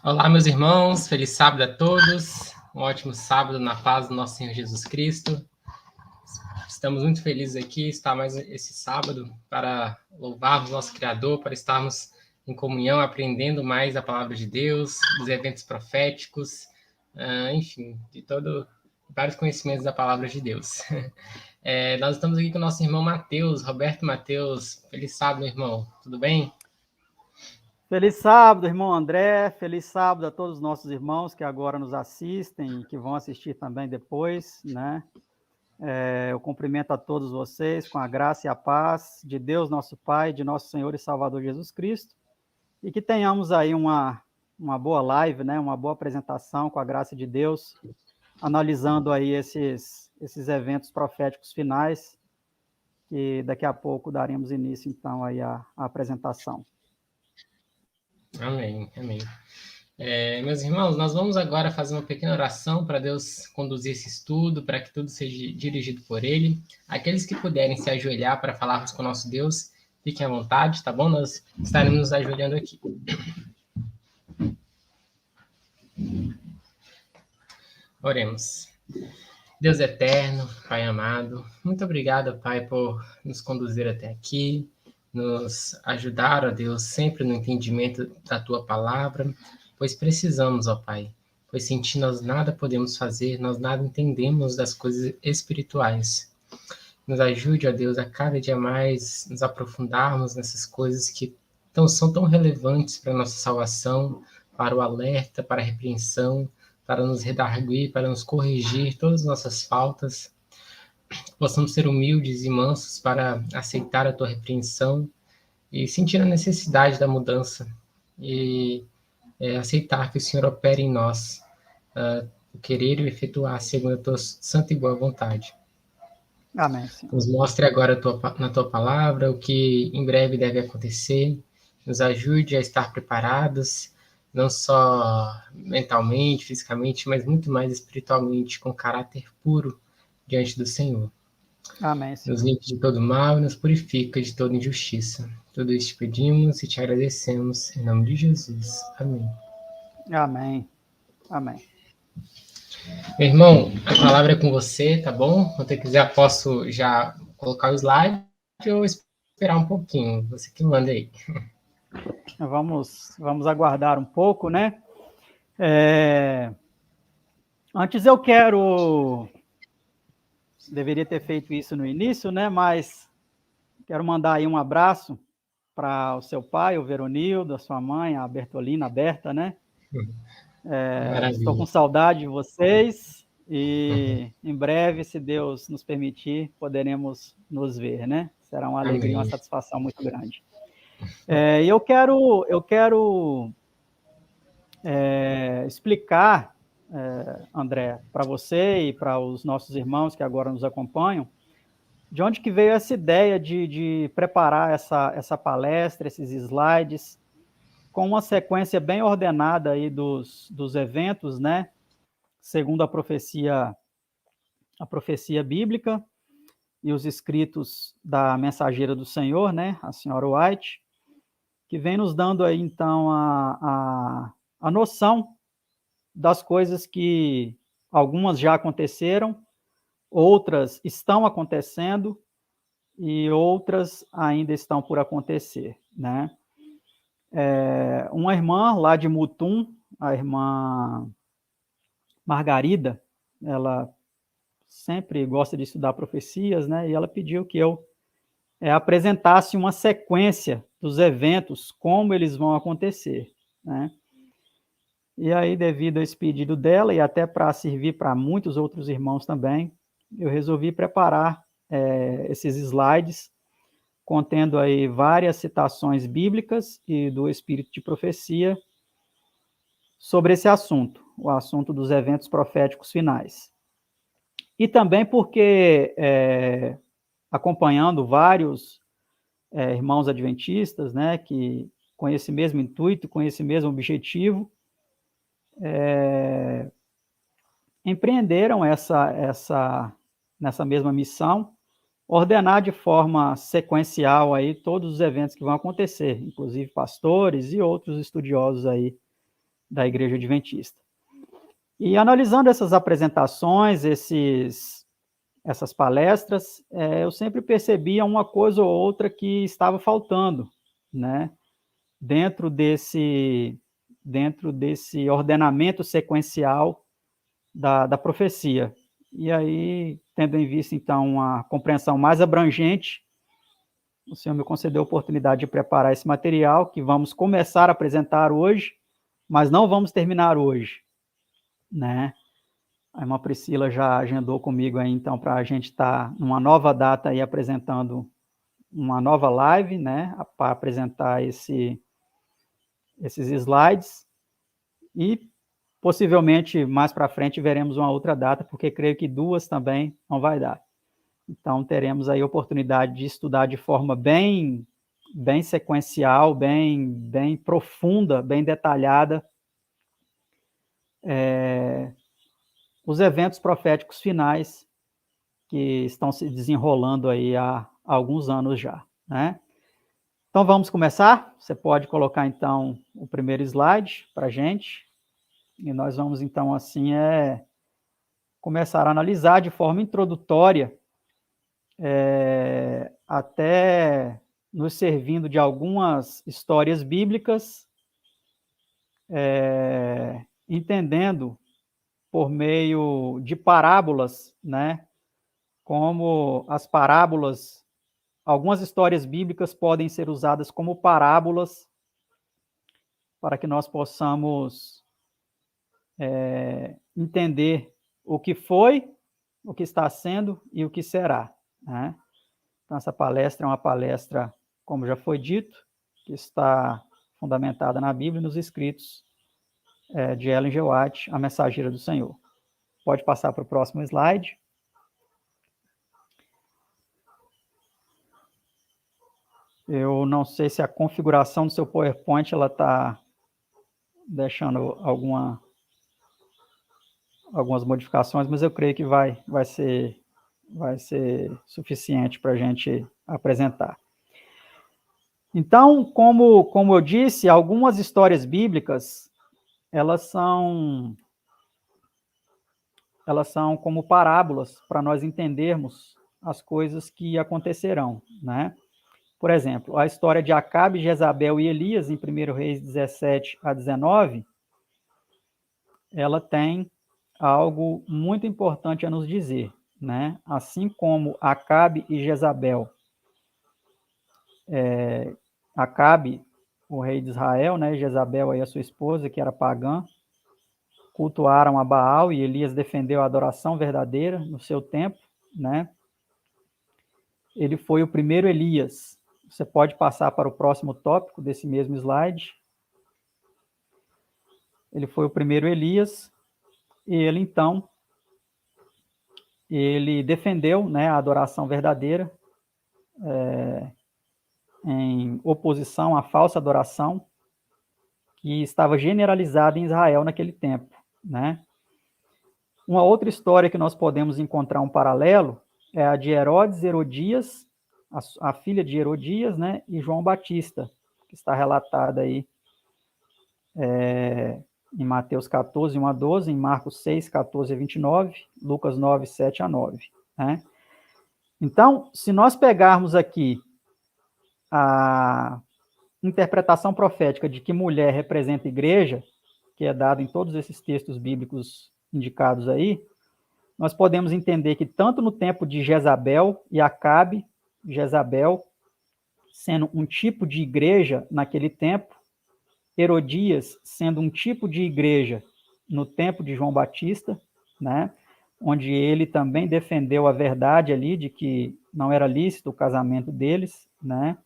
Olá, meus irmãos, feliz sábado a todos, um ótimo sábado na paz do nosso Senhor Jesus Cristo. Estamos muito felizes aqui, estar mais esse sábado para louvarmos nosso Criador, para estarmos em comunhão, aprendendo mais a palavra de Deus, dos eventos proféticos, enfim, vários conhecimentos da palavra de Deus. Nós estamos aqui com o nosso irmão Mateus, Roberto Mateus. Feliz sábado, irmão, tudo bem? Feliz sábado, irmão André. Feliz sábado a todos os nossos irmãos que agora nos assistem e que vão assistir também depois, né? Eu cumprimento a todos vocês com a graça e a paz de Deus, nosso Pai, de nosso Senhor e Salvador Jesus Cristo, e que tenhamos aí uma boa live, né? Uma boa apresentação com a graça de Deus, analisando aí esses eventos proféticos finais, que daqui a pouco daremos início, então, aí à apresentação. Amém, amém. Meus irmãos, nós vamos agora fazer uma pequena oração para Deus conduzir esse estudo, para que tudo seja dirigido por Ele. Aqueles que puderem se ajoelhar para falarmos com o nosso Deus, fiquem à vontade, tá bom? Nós estaremos nos ajoelhando aqui. Oremos. Deus eterno, Pai amado, muito obrigado, Pai, por nos conduzir até aqui, nos ajudar, ó Deus, sempre no entendimento da Tua palavra, pois precisamos, ó Pai, pois sem Ti nós nada podemos fazer, nós nada entendemos das coisas espirituais. Nos ajude, ó Deus, a cada dia mais nos aprofundarmos nessas coisas que são tão relevantes para a nossa salvação, para o alerta, para a repreensão, para nos redarguir, para nos corrigir todas as nossas faltas. Possamos ser humildes e mansos para aceitar a Tua repreensão e sentir a necessidade da mudança e aceitar que o Senhor opere em nós, o querer e o efetuar segundo a Tua santa e boa vontade. Amém, Senhor. Nos mostre agora na Tua palavra o que em breve deve acontecer, nos ajude a estar preparados, não só mentalmente, fisicamente, mas muito mais espiritualmente, com caráter puro diante do Senhor. Amém, Senhor. Nos limpa de todo mal e nos purifica de toda injustiça. Tudo isso te pedimos e te agradecemos, em nome de Jesus. Amém. Amém. Amém. Meu irmão, a palavra é com você, tá bom? Se você quiser, posso já colocar o slide ou esperar um pouquinho. Você que manda aí. Vamos aguardar um pouco, né? Antes eu deveria ter feito isso no início, né? Mas quero mandar aí um abraço para o seu pai, o Veronildo, a sua mãe, a Bertolina, a Berta, né? Estou com saudade de vocês e em breve, se Deus nos permitir, poderemos nos ver, né? Será uma alegria, uma satisfação muito grande. E eu quero explicar, André, para você e para os nossos irmãos que agora nos acompanham, de onde que veio essa ideia de preparar essa palestra, esses slides, com uma sequência bem ordenada aí dos eventos, né? Segundo a profecia bíblica e os escritos da mensageira do Senhor, né? A senhora White, que vem nos dando aí, então, a noção das coisas que algumas já aconteceram, outras estão acontecendo e outras ainda estão por acontecer, né? Uma irmã lá de Mutum, a irmã Margarida, ela sempre gosta de estudar profecias, né? E ela pediu que eu apresentasse uma sequência dos eventos, como eles vão acontecer, né? E aí, devido a esse pedido dela, e até para servir para muitos outros irmãos também, eu resolvi preparar esses slides, contendo aí várias citações bíblicas e do Espírito de Profecia sobre esse assunto, o assunto dos eventos proféticos finais. E também porque, acompanhando vários irmãos adventistas, né, que com esse mesmo intuito, com esse mesmo objetivo, empreenderam nessa mesma missão, ordenar de forma sequencial aí todos os eventos que vão acontecer, inclusive pastores e outros estudiosos aí da Igreja Adventista. E analisando essas apresentações, essas palestras, eu sempre percebia uma coisa ou outra que estava faltando, né? Dentro desse ordenamento sequencial da profecia. E aí, tendo em vista, então, uma compreensão mais abrangente, o Senhor me concedeu a oportunidade de preparar esse material, que vamos começar a apresentar hoje, mas não vamos terminar hoje, né? A irmã Priscila já agendou comigo aí, então, para a gente estar numa nova data aí apresentando uma nova live, né? Para apresentar esses slides. E possivelmente mais para frente veremos uma outra data, porque creio que 2 também não vai dar. Então, teremos aí a oportunidade de estudar de forma bem sequencial, bem profunda, bem detalhada, os eventos proféticos finais que estão se desenrolando aí há alguns anos já, né? Então, vamos começar? Você pode colocar, então, o primeiro slide para a gente, e nós vamos, então, assim, começar a analisar de forma introdutória, até nos servindo de algumas histórias bíblicas, entendendo por meio de parábolas, né? Como as parábolas, algumas histórias bíblicas podem ser usadas como parábolas para que nós possamos entender o que foi, o que está sendo e o que será, né? Então, essa palestra é uma palestra, como já foi dito, que está fundamentada na Bíblia e nos escritos de Ellen G. White, a mensageira do Senhor. Pode passar para o próximo slide. Eu não sei se a configuração do seu PowerPoint ela está deixando algumas modificações, mas eu creio que vai ser suficiente para a gente apresentar. Então, como eu disse, algumas histórias bíblicas, elas são como parábolas para nós entendermos as coisas que acontecerão, né? Por exemplo, a história de Acabe, Jezabel e Elias, em 1 Reis 17 a 19, ela tem algo muito importante a nos dizer, né? Assim como Acabe e Jezabel, Acabe, o rei de Israel, né? Jezabel, aí, a sua esposa, que era pagã, cultuaram a Baal e Elias defendeu a adoração verdadeira no seu tempo, né? Ele foi o primeiro Elias. Você pode passar para o próximo tópico desse mesmo slide. Ele foi o primeiro Elias e ele, então, ele defendeu, né, a adoração verdadeira em oposição à falsa adoração que estava generalizada em Israel naquele tempo, né? Uma outra história que nós podemos encontrar um paralelo é a de Herodes, Herodias, a filha de Herodias, né, e João Batista, que está relatada aí em Mateus 14, 1 a 12, em Marcos 6, 14 a 29, Lucas 9, 7 a 9, né? Então, se nós pegarmos aqui a interpretação profética de que mulher representa igreja, que é dado em todos esses textos bíblicos indicados aí, nós podemos entender que tanto no tempo de Jezabel e Acabe, Jezabel sendo um tipo de igreja naquele tempo, Herodias sendo um tipo de igreja no tempo de João Batista, né, onde ele também defendeu a verdade ali de que não era lícito o casamento deles, né.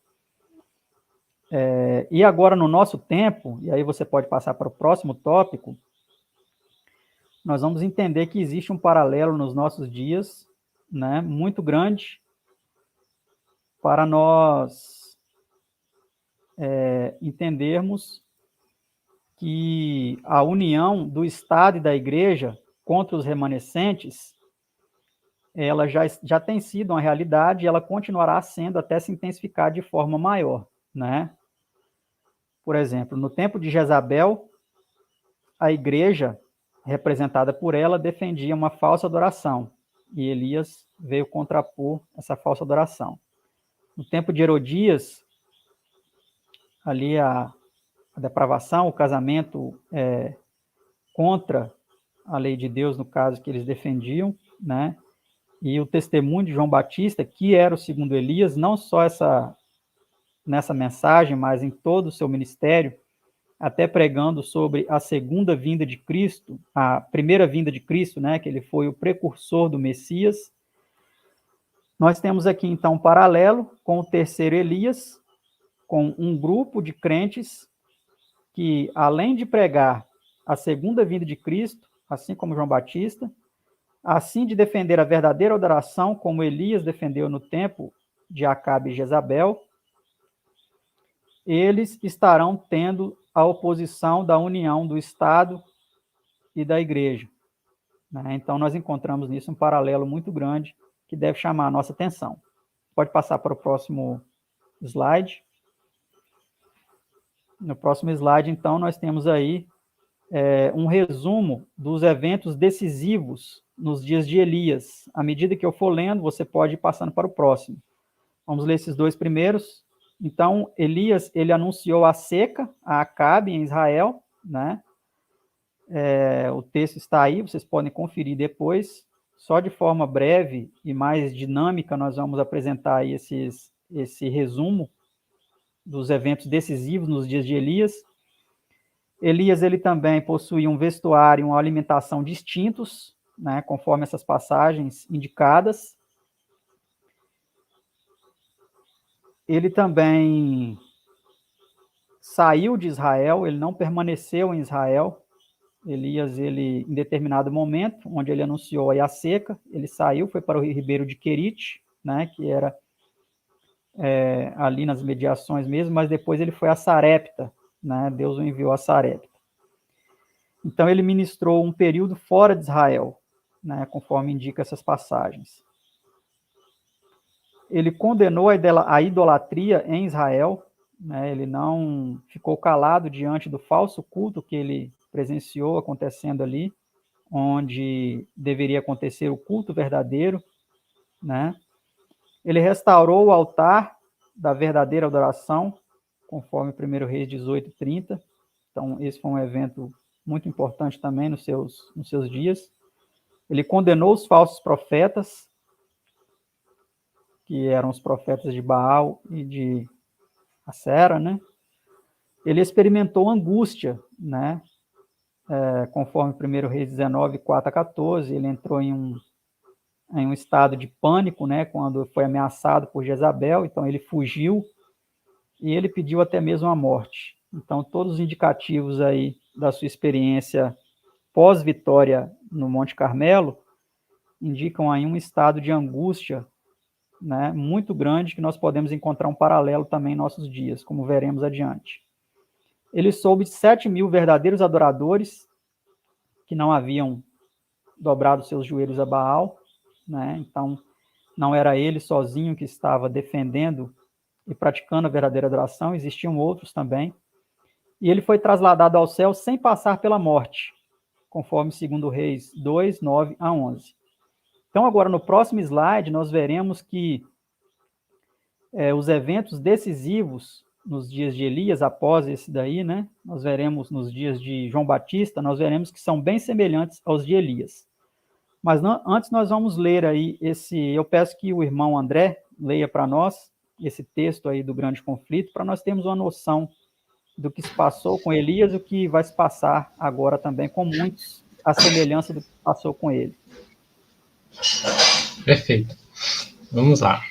E agora no nosso tempo, e aí você pode passar para o próximo tópico, nós vamos entender que existe um paralelo nos nossos dias, né, muito grande, para nós entendermos que a união do Estado e da Igreja contra os remanescentes, ela já tem sido uma realidade e ela continuará sendo até se intensificar de forma maior, né? Por exemplo, no tempo de Jezabel, a igreja, representada por ela, defendia uma falsa adoração, e Elias veio contrapor essa falsa adoração. No tempo de Herodias, ali a depravação, o casamento contra a lei de Deus, no caso que eles defendiam, né? E o testemunho de João Batista, que era o segundo Elias, não só nessa mensagem, mas em todo o seu ministério, até pregando sobre a segunda vinda de Cristo, a primeira vinda de Cristo, né, que ele foi o precursor do Messias. Nós temos aqui, então, um paralelo com o terceiro Elias, com um grupo de crentes que, além de pregar a segunda vinda de Cristo, assim como João Batista, assim de defender a verdadeira adoração, como Elias defendeu no tempo de Acabe e Jezabel, eles estarão tendo a oposição da união do Estado e da Igreja, né? Então, nós encontramos nisso um paralelo muito grande que deve chamar a nossa atenção. Pode passar para o próximo slide. No próximo slide, então, nós temos aí um resumo dos eventos decisivos nos dias de Elias. À medida que eu for lendo, você pode ir passando para o próximo. Vamos ler esses dois primeiros. Então, Elias, ele anunciou a seca a Acabe em Israel, né? O texto está aí, vocês podem conferir depois. Só de forma breve e mais dinâmica, nós vamos apresentar aí esse resumo dos eventos decisivos nos dias de Elias. Elias, ele também possuía um vestuário e uma alimentação distintos, né, conforme essas passagens indicadas. Ele também saiu de Israel, ele não permaneceu em Israel. Elias, ele, em determinado momento, onde ele anunciou aí a seca, ele saiu, foi para o ribeiro de Querite, né, que era ali nas mediações mesmo, mas depois ele foi a Sarepta, né, Deus o enviou a Sarepta. Então, ele ministrou um período fora de Israel, né, conforme indica essas passagens. Ele condenou a idolatria em Israel, né, ele não ficou calado diante do falso culto que ele presenciou acontecendo ali, onde deveria acontecer o culto verdadeiro, né? Ele restaurou o altar da verdadeira adoração, conforme 1 Reis 18:30. Então, esse foi um evento muito importante também nos seus dias. Ele condenou os falsos profetas, que eram os profetas de Baal e de Acera, né? Ele experimentou angústia, né? Conforme 1 Reis 19, 4-14, ele entrou em um estado de pânico, né? Quando foi ameaçado por Jezabel, então ele fugiu e ele pediu até mesmo a morte. Então, todos os indicativos aí da sua experiência pós-vitória no Monte Carmelo indicam aí um estado de angústia, né, muito grande, que nós podemos encontrar um paralelo também em nossos dias, como veremos adiante. Ele soube de 7.000 verdadeiros adoradores que não haviam dobrado seus joelhos a Baal, né? Então, não era ele sozinho que estava defendendo e praticando a verdadeira adoração, existiam outros também. E ele foi trasladado ao céu sem passar pela morte, conforme 2 Reis 2, 9-11. Então, agora, no próximo slide, nós veremos que os eventos decisivos nos dias de Elias, após esse daí, né? Nós veremos nos dias de João Batista, nós veremos que são bem semelhantes aos de Elias. Mas antes nós vamos ler aí eu peço que o irmão André leia para nós esse texto aí do grande conflito, para nós termos uma noção do que se passou com Elias e o que vai se passar agora também com muitos, a semelhança do que se passou com ele. Perfeito. Vamos lá.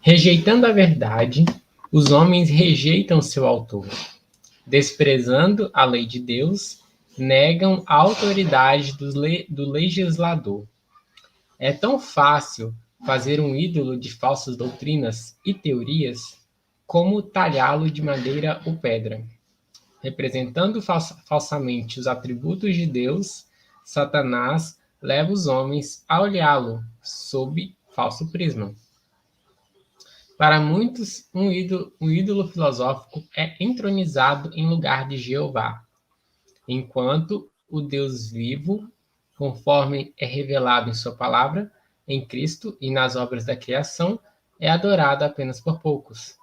Rejeitando a verdade, os homens rejeitam seu autor. Desprezando a lei de Deus, negam a autoridade do legislador. É tão fácil fazer um ídolo de falsas doutrinas e teorias como talhá-lo de madeira ou pedra. Representando falsamente os atributos de Deus, Satanás leva os homens a olhá-lo sob falso prisma. Para muitos, um ídolo filosófico é entronizado em lugar de Jeová. enquanto o Deus vivo, conforme é revelado em sua palavra, em Cristo e nas obras da criação, é adorado apenas por poucos.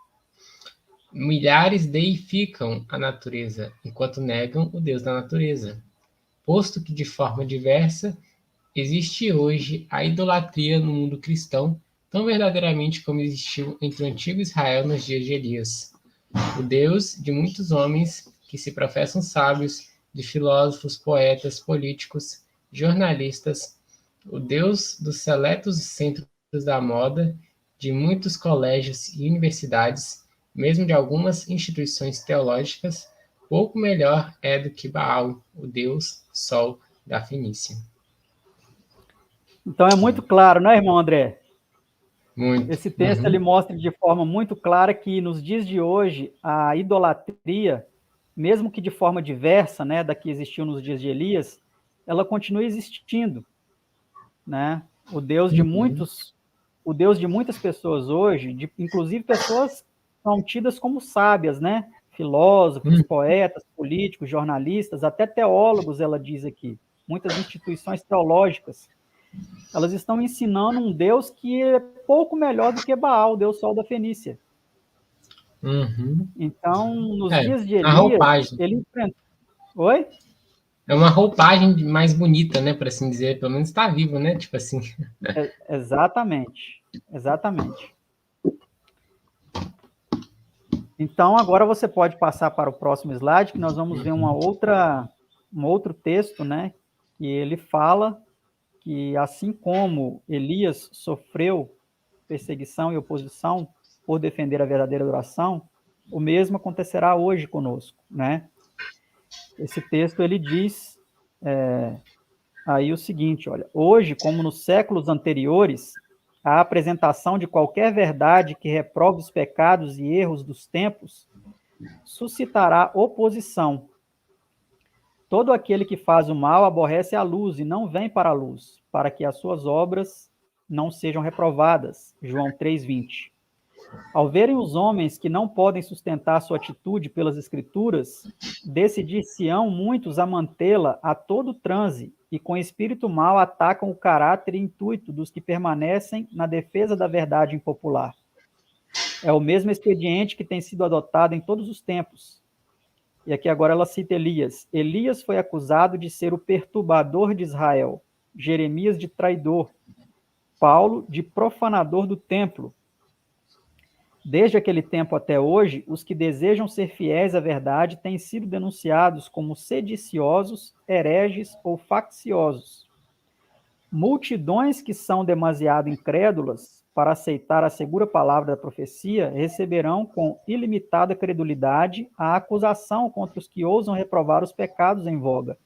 Milhares deificam a natureza, enquanto negam o Deus da natureza. Posto que, de forma diversa, existe hoje a idolatria no mundo cristão, tão verdadeiramente como existiu entre o antigo Israel nos dias de Elias. O Deus de muitos homens que se professam sábios, de filósofos, poetas, políticos, jornalistas, o Deus dos seletos centros da moda, de muitos colégios e universidades, mesmo de algumas instituições teológicas, pouco melhor é do que Baal, o Deus Sol da Fenícia. Então é muito claro, né, irmão André? Muito. Esse texto ele mostra de forma muito clara que nos dias de hoje a idolatria, mesmo que de forma diversa, né, da que existiu nos dias de Elias, ela continua existindo, né? O Deus de muitas pessoas hoje, inclusive pessoas que são tidas como sábias, né? Filósofos, poetas, políticos, jornalistas, até teólogos, ela diz aqui. Muitas instituições teológicas, elas estão ensinando um Deus que é pouco melhor do que Baal, o Deus Sol da Fenícia. Então, nos dias de a Elias, roupagem. ele enfrentou... Oi? É uma roupagem mais bonita, né, por assim dizer. Pelo menos está vivo, né? Tipo assim. Exatamente. Exatamente. Então, agora você pode passar para o próximo slide, que nós vamos ver um outro texto, né? Que ele fala que, assim como Elias sofreu perseguição e oposição por defender a verdadeira adoração, o mesmo acontecerá hoje conosco, né? Esse texto, ele diz aí o seguinte, olha, hoje, como nos séculos anteriores, a apresentação de qualquer verdade que reprove os pecados e erros dos tempos suscitará oposição. Todo aquele que faz o mal aborrece a luz e não vem para a luz, para que as suas obras não sejam reprovadas. João 3:20. Ao verem os homens que não podem sustentar sua atitude pelas Escrituras, decidir-se-ão muitos a mantê-la a todo transe e com espírito mau atacam o caráter e intuito dos que permanecem na defesa da verdade impopular. É o mesmo expediente que tem sido adotado em todos os tempos. E aqui agora ela cita Elias. Elias foi acusado de ser o perturbador de Israel, Jeremias de traidor, Paulo de profanador do templo. Desde aquele tempo até hoje, os que desejam ser fiéis à verdade têm sido denunciados como sediciosos, hereges ou facciosos. Multidões que são demasiado incrédulas para aceitar a segura palavra da profecia receberão com ilimitada credulidade a acusação contra os que ousam reprovar os pecados em voga.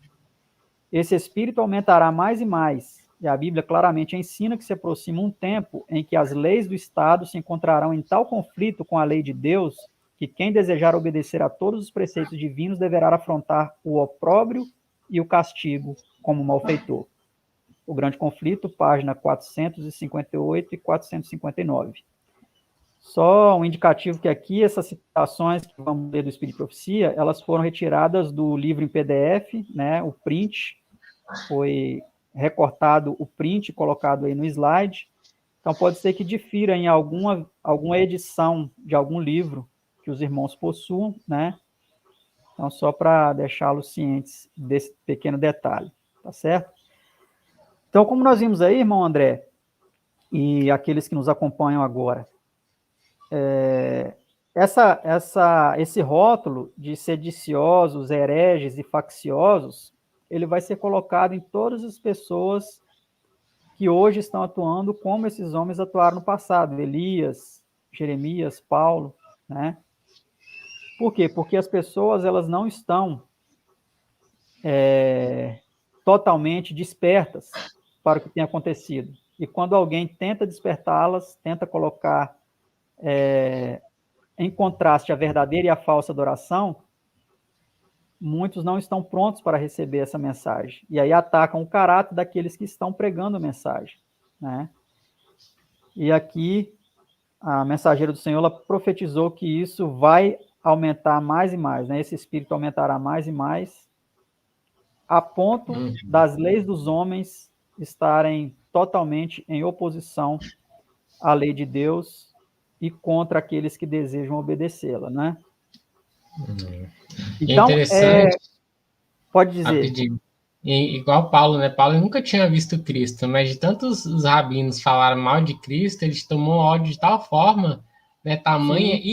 Esse espírito aumentará mais e mais, e a Bíblia claramente ensina que se aproxima um tempo em que as leis do Estado se encontrarão em tal conflito com a lei de Deus que quem desejar obedecer a todos os preceitos divinos deverá afrontar o opróbrio e o castigo como malfeitor. O Grande Conflito, página 458 e 459. Só um indicativo que aqui, essas citações que vamos ler do Espírito de Profecia, elas foram retiradas do livro em PDF, né, o print, foi recortado o print, colocado aí no slide, então pode ser que difira em alguma edição de algum livro que os irmãos possuam, né, então só para deixá-los cientes desse pequeno detalhe, tá certo? Então, como nós vimos aí, irmão André, e aqueles que nos acompanham agora, esse rótulo de sediciosos, hereges e facciosos, ele vai ser colocado em todas as pessoas que hoje estão atuando como esses homens atuaram no passado, Elias, Jeremias, Paulo, né? Por quê? Porque as pessoas, elas não estão totalmente despertas para o que tem acontecido. E quando alguém tenta despertá-las, tenta colocar em contraste a verdadeira e a falsa adoração, muitos não estão prontos para receber essa mensagem. E aí atacam o caráter daqueles que estão pregando a mensagem, né? E aqui a mensageira do Senhor, ela profetizou que isso vai aumentar mais e mais, né? Esse espírito aumentará mais e mais, a ponto das leis dos homens estarem totalmente em oposição à lei de Deus e contra aqueles que desejam obedecê-la, né? E é Então, interessante, pode dizer. rapidinho, igual Paulo, né? Paulo nunca tinha visto Cristo, mas de tantos os rabinos falaram mal de Cristo, ele tomou ódio de tal forma, né? Tamanha Sim,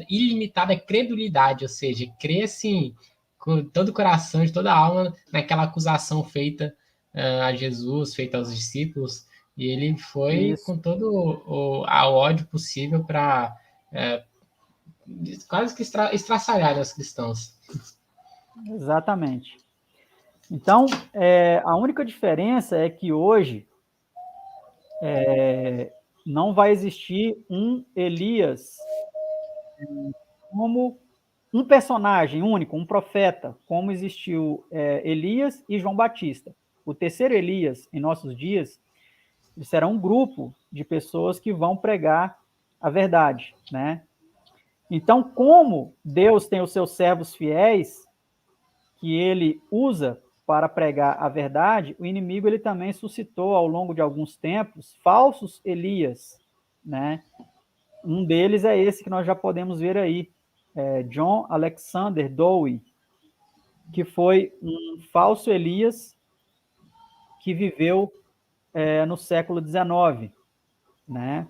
ilimitada credulidade, ou seja, crê assim, com todo o coração, de toda a alma, naquela acusação feita a Jesus, feita aos discípulos, e ele foi isso, com todo o ódio possível para quase que estraçalhar os cristãos. exatamente. Então, a única diferença é que hoje não vai existir um Elias como um personagem único, um profeta, como existiu Elias e João Batista. O terceiro Elias, em nossos dias, será um grupo de pessoas que vão pregar a verdade, né? Então, como Deus tem os seus servos fiéis, que ele usa para pregar a verdade, o inimigo ele também suscitou ao longo de alguns tempos falsos Elias, né? Um deles é esse que nós já podemos ver aí, John Alexander Dowie, que foi um falso Elias que viveu no século XIX, né?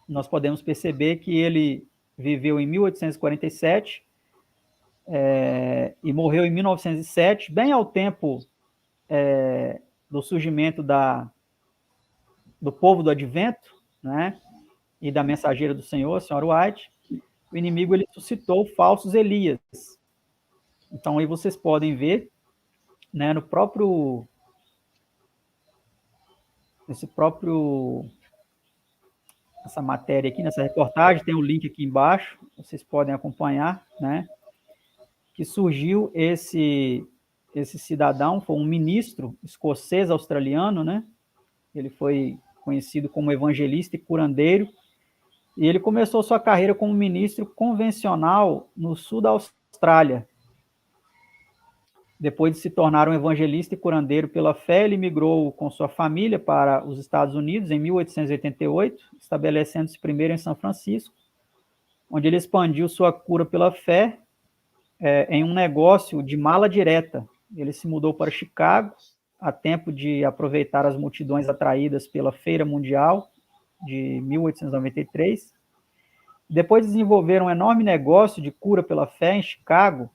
Nós podemos perceber que ele viveu em 1847 e morreu em 1907, bem ao tempo do surgimento do povo do Advento, né? E da mensageira do Senhor, a senhora White. O inimigo ele suscitou falsos Elias. Então aí vocês podem ver, né, essa matéria aqui, nessa reportagem, tem o link aqui embaixo, vocês podem acompanhar, né? Que surgiu esse cidadão, foi um ministro escocês australiano, né? Ele foi conhecido como evangelista e curandeiro, e ele começou sua carreira como ministro convencional no sul da Austrália. Depois de se tornar um evangelista e curandeiro pela fé, ele migrou com sua família para os Estados Unidos em 1888, estabelecendo-se primeiro em São Francisco, onde ele expandiu sua cura pela fé em um negócio de mala direta. Ele se mudou para Chicago a tempo de aproveitar as multidões atraídas pela Feira Mundial de 1893. Depois de desenvolver um enorme negócio de cura pela fé em Chicago,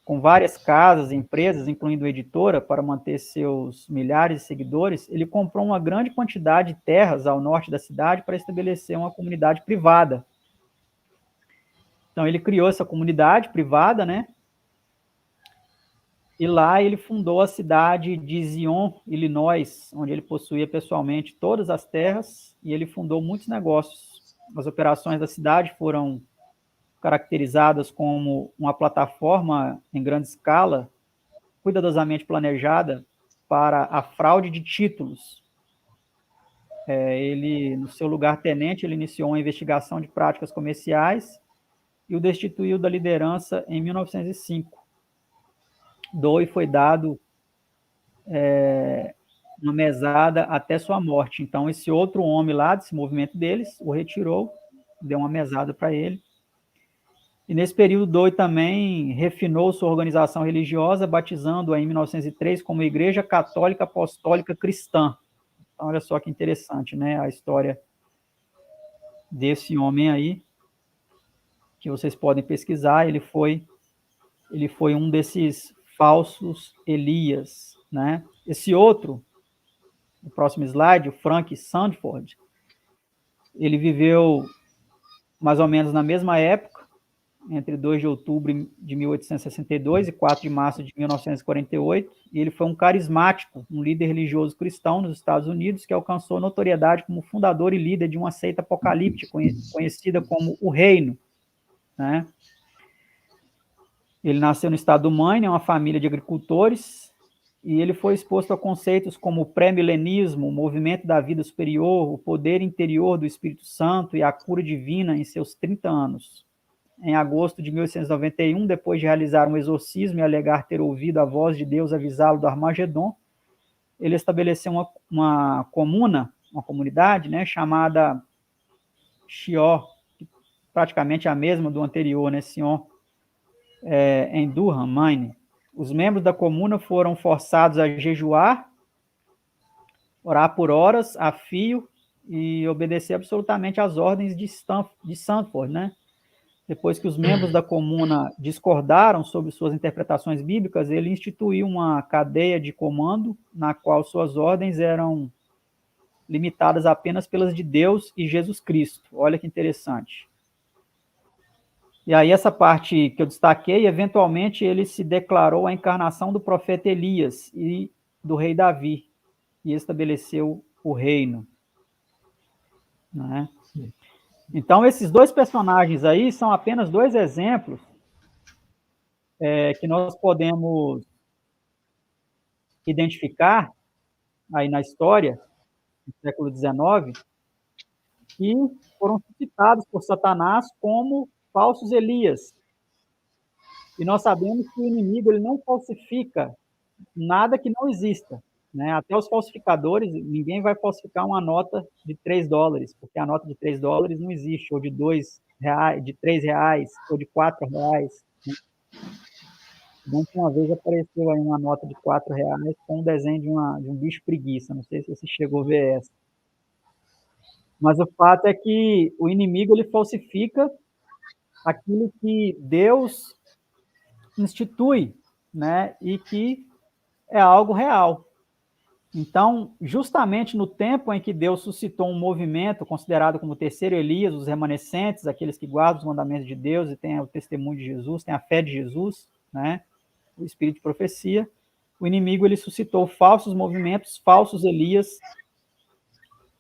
com várias casas e empresas, incluindo editora, para manter seus milhares de seguidores, ele comprou uma grande quantidade de terras ao norte da cidade para estabelecer uma comunidade privada. Então, ele criou essa comunidade privada, né? E lá ele fundou a cidade de Zion, Illinois, onde ele possuía pessoalmente todas as terras, e ele fundou muitos negócios. As operações da cidade foram caracterizadas como uma plataforma em grande escala, cuidadosamente planejada para a fraude de títulos. Ele, no seu lugar-tenente, ele iniciou uma investigação de práticas comerciais e o destituiu da liderança em 1905. Dowie foi dado uma mesada até sua morte. Então, esse outro homem lá, desse movimento deles, o retirou, deu uma mesada para ele. E nesse período, Dowie também refinou sua organização religiosa, batizando-a em 1903 como Igreja Católica Apostólica Cristã. Então, olha só que interessante, né? A história desse homem aí, que vocês podem pesquisar. Ele foi um desses falsos Elias, né? Esse outro, no próximo slide, o Frank Sandford, ele viveu mais ou menos na mesma época, entre 2 de outubro de 1862 e 4 de março de 1948, e ele foi um carismático, um líder religioso cristão nos Estados Unidos, que alcançou notoriedade como fundador e líder de uma seita apocalíptica, conhecida como o Reino, né? Ele nasceu no estado do Maine, uma família de agricultores, e ele foi exposto a conceitos como o pré-milenismo, o movimento da vida superior, o poder interior do Espírito Santo e a cura divina em seus 30 anos. em agosto de 1891, depois de realizar um exorcismo e alegar ter ouvido a voz de Deus avisá-lo do Armagedon, ele estabeleceu uma comuna, uma comunidade, né, chamada Shior, praticamente a mesma do anterior, né, Sion, em Durham, Maine. Os membros da comuna foram forçados a jejuar, orar por horas, a fio, e obedecer absolutamente às ordens de Sanford, né? Depois que os membros da comuna discordaram sobre suas interpretações bíblicas, ele instituiu uma cadeia de comando na qual suas ordens eram limitadas apenas pelas de Deus e Jesus Cristo. Olha que interessante. E aí essa parte que eu destaquei, eventualmente ele se declarou a encarnação do profeta Elias e do rei Davi, e estabeleceu o reino. Né? Então, esses dois personagens aí são apenas dois exemplos que nós podemos identificar aí na história, no século XIX, que foram citados por Satanás como falsos Elias. E nós sabemos que o inimigo ele não falsifica nada que não exista. Né? Até os falsificadores, ninguém vai falsificar uma nota de $3, porque a nota de $3 não existe, ou de R$2, de R$3, ou de R$4. Né? Então, uma vez apareceu aí uma nota de R$4 com um desenho de um bicho preguiça, não sei se você chegou a ver essa. Mas o fato é que o inimigo ele falsifica aquilo que Deus institui, né? E que é algo real. Então, justamente no tempo em que Deus suscitou um movimento considerado como o terceiro Elias, os remanescentes, aqueles que guardam os mandamentos de Deus e têm o testemunho de Jesus, têm a fé de Jesus, né? O espírito de profecia, o inimigo ele suscitou falsos movimentos, falsos Elias,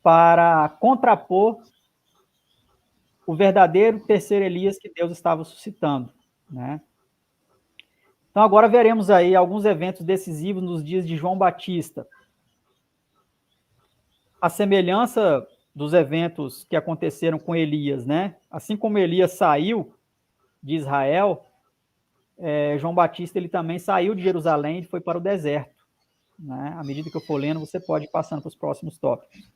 para contrapor o verdadeiro terceiro Elias que Deus estava suscitando, né? Então, agora veremos aí alguns eventos decisivos nos dias de João Batista. A semelhança dos eventos que aconteceram com Elias, né? Assim como Elias saiu de Israel, João Batista ele também saiu de Jerusalém e foi para o deserto. Né? À medida que eu for lendo, você pode ir passando para os próximos tópicos.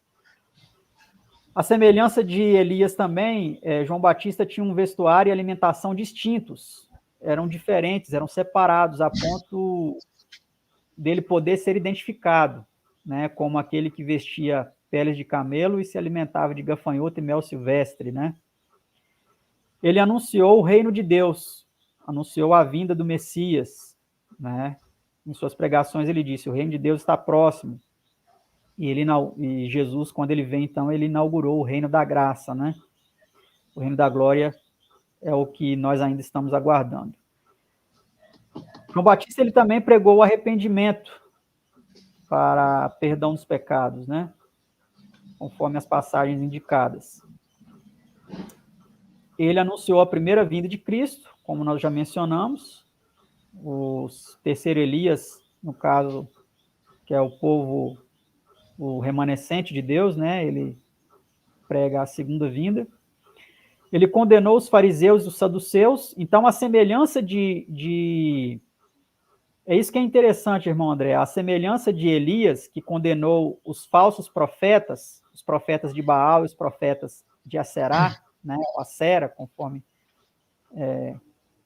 A semelhança de Elias também, João Batista tinha um vestuário e alimentação distintos. Eram diferentes, eram separados, a ponto dele poder ser identificado, né, como aquele que vestia peles de camelo e se alimentava de gafanhoto e mel silvestre, né? Ele anunciou o reino de Deus, anunciou a vinda do Messias, né? Em suas pregações ele disse, o reino de Deus está próximo. E Jesus, quando ele vem, então, ele inaugurou o reino da graça, né? O reino da glória é o que nós ainda estamos aguardando. João Batista, ele também pregou o arrependimento para perdão dos pecados, né? Conforme as passagens indicadas. Ele anunciou a primeira vinda de Cristo, como nós já mencionamos. O terceiro Elias, no caso, que é o povo, o remanescente de Deus, né? Ele prega a segunda vinda. Ele condenou os fariseus e os saduceus. Então, a semelhança É isso que é interessante, irmão André. A semelhança de Elias, que condenou os falsos profetas, os profetas de Baal e os profetas de Aserá, né? Acera, conforme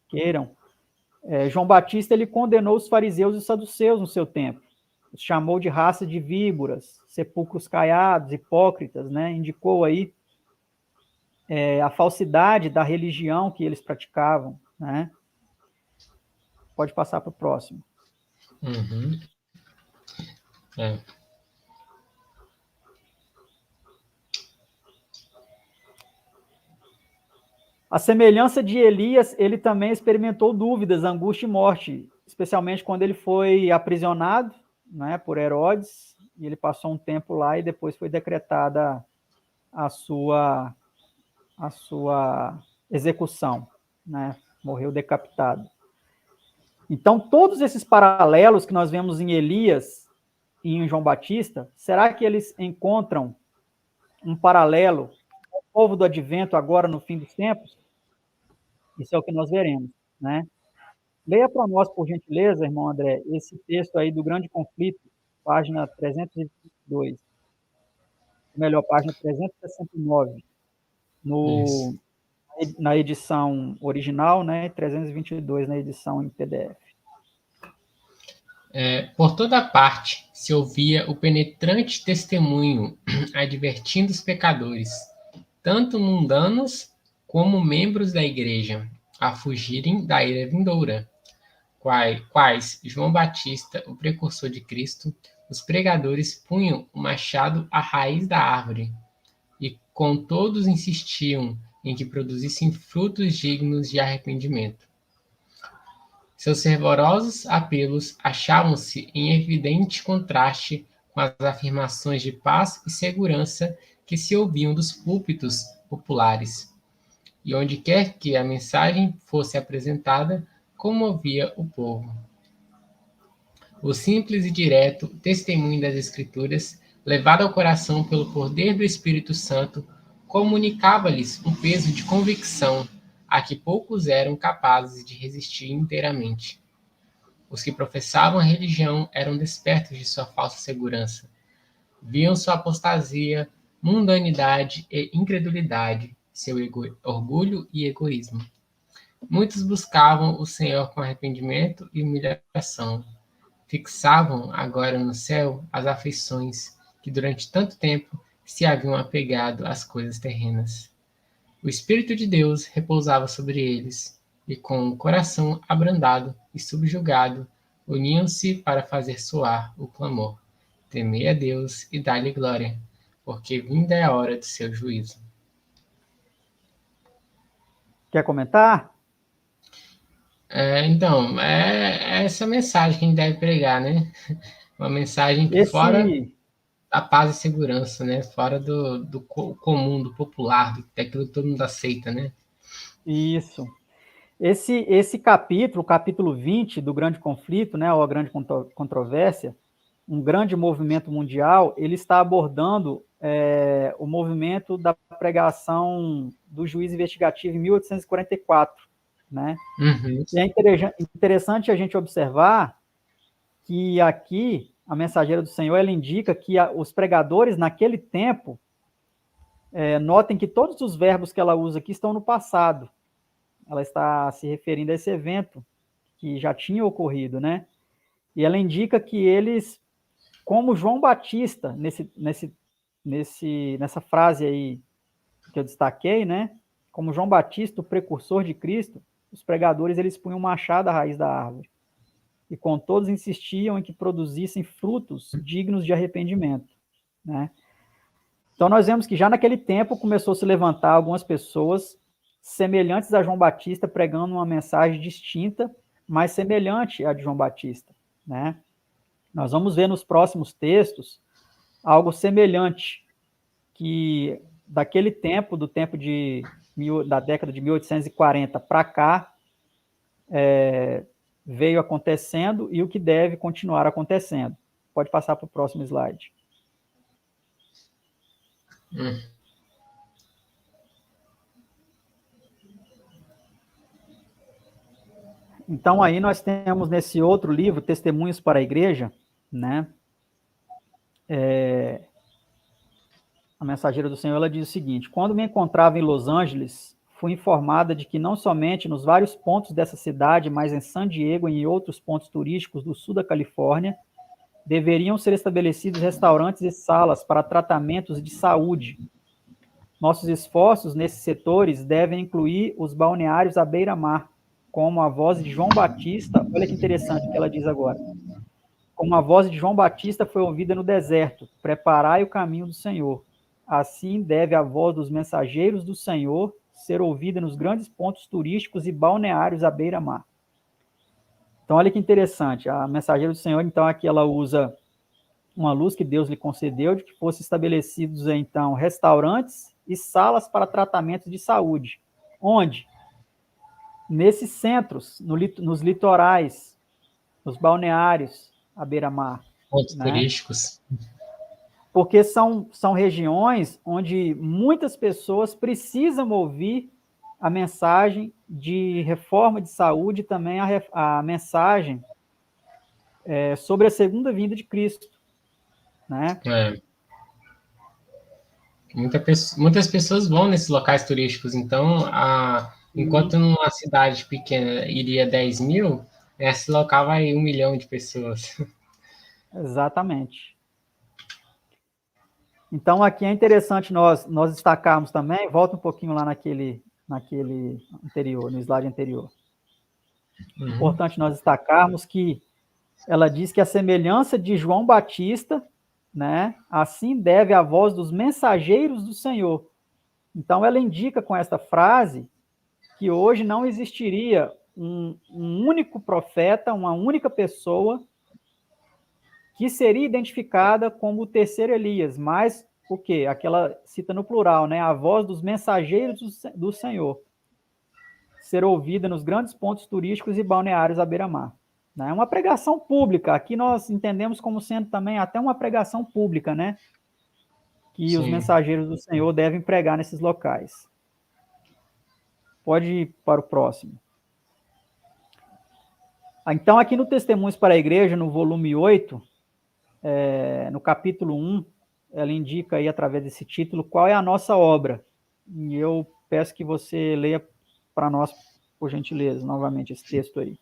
queiram. João Batista, ele condenou os fariseus e os saduceus no seu tempo. Os chamou de raça de víboras, sepulcros caiados, hipócritas, né? Indicou aí a falsidade da religião que eles praticavam, né? Pode passar para o próximo. Uhum. A semelhança de Elias, ele também experimentou dúvidas, angústia e morte, especialmente quando ele foi aprisionado, né, por Herodes, e ele passou um tempo lá e depois foi decretada a sua execução, né, morreu decapitado. Então, todos esses paralelos que nós vemos em Elias e em João Batista, será que eles encontram um paralelo com o povo do advento agora no fim dos tempos? Isso é o que nós veremos, né? Leia para nós, por gentileza, irmão André, esse texto aí do Grande Conflito, página 322, ou melhor, página 369, Isso. no, na edição original, né, e 322 na edição em PDF. Por toda parte se ouvia o penetrante testemunho, advertindo os pecadores, tanto mundanos como membros da igreja, a fugirem da ira vindoura, quais João Batista, o precursor de Cristo, os pregadores punham o machado à raiz da árvore, e com todos insistiam em que produzissem frutos dignos de arrependimento. Seus fervorosos apelos achavam-se em evidente contraste com as afirmações de paz e segurança que se ouviam dos púlpitos populares, e onde quer que a mensagem fosse apresentada, comovia o povo. O simples e direto testemunho das Escrituras, levado ao coração pelo poder do Espírito Santo, comunicava-lhes um peso de convicção a que poucos eram capazes de resistir inteiramente. Os que professavam a religião eram despertos de sua falsa segurança. Viam sua apostasia, mundanidade e incredulidade, seu orgulho e egoísmo. Muitos buscavam o Senhor com arrependimento e humilhação. Fixavam agora no céu as afeições que durante tanto tempo se haviam apegado às coisas terrenas. O Espírito de Deus repousava sobre eles, e com o coração abrandado e subjugado, uniam-se para fazer soar o clamor: Temei a Deus e dai-lhe glória, porque vinda é a hora do seu juízo. Quer comentar? Então, é essa mensagem que a gente deve pregar, né? Uma mensagem fora da paz e segurança, né? Fora do comum, do popular, daquilo que todo mundo aceita, né? Isso. Esse capítulo, o capítulo 20 do Grande Conflito, né, ou a Grande Controvérsia, um grande movimento mundial, ele está abordando o movimento da pregação do juiz investigativo em 1844, né? Uhum. E é interessante a gente observar que aqui a Mensageira do Senhor, ela indica que os pregadores naquele tempo, notem que todos os verbos que ela usa aqui estão no passado. Ela está se referindo a esse evento que já tinha ocorrido, né? E ela indica que eles, como João Batista, nessa frase aí que eu destaquei, né? Como João Batista, o precursor de Cristo, os pregadores eles punham um machado à raiz da árvore. E com todos insistiam em que produzissem frutos dignos de arrependimento, né? Então nós vemos que já naquele tempo começou a se levantar algumas pessoas semelhantes a João Batista, pregando uma mensagem distinta, mas semelhante à de João Batista, né? Nós vamos ver nos próximos textos algo semelhante, que daquele tempo, da década de 1840 para cá, veio acontecendo e o que deve continuar acontecendo. Pode passar para o próximo slide. Então, aí nós temos nesse outro livro, Testemunhos para a Igreja, né? A Mensageira do Senhor, ela diz o seguinte: quando me encontrava em Los Angeles, fui informada de que não somente nos vários pontos dessa cidade, mas em San Diego e em outros pontos turísticos do sul da Califórnia, deveriam ser estabelecidos restaurantes e salas para tratamentos de saúde. Nossos esforços nesses setores devem incluir os balneários à beira-mar, como a voz de João Batista, olha que interessante o que ela diz agora, como a voz de João Batista foi ouvida no deserto, preparai o caminho do Senhor. Assim deve a voz dos mensageiros do Senhor ser ouvida nos grandes pontos turísticos e balneários à beira-mar. Então, olha que interessante, a Mensageira do Senhor, então, aqui ela usa uma luz que Deus lhe concedeu, de que fossem estabelecidos, então, restaurantes e salas para tratamento de saúde. Onde? Nesses centros, nos litorais, nos balneários, à beira-mar. Pontos né? turísticos. Porque são regiões onde muitas pessoas precisam ouvir a mensagem de reforma de saúde, também a mensagem sobre a segunda vinda de Cristo, né? Muitas pessoas vão nesses locais turísticos, então, enquanto numa cidade pequena iria 10 mil, esse local vai 1 milhão de pessoas. Exatamente. Então, aqui é interessante nós destacarmos também, volta um pouquinho lá naquele anterior, no slide anterior. Importante nós destacarmos que ela diz que a semelhança de João Batista, né, assim deve a voz dos mensageiros do Senhor. Então, ela indica com esta frase que hoje não existiria um único profeta, uma única pessoa que seria identificada como o terceiro Elias, mas o quê? Aquela cita no plural, né? A voz dos mensageiros do Senhor ser ouvida nos grandes pontos turísticos e balneários à beira-mar. É uma pregação pública. Aqui nós entendemos como sendo também até uma pregação pública, né? Que os mensageiros do Senhor devem pregar nesses locais. Pode ir para o próximo. Então, aqui no Testemunhos para a Igreja, no volume 8, no capítulo 1, ela indica aí, através desse título, qual é a nossa obra. E eu peço que você leia para nós, por gentileza, novamente, esse texto aí.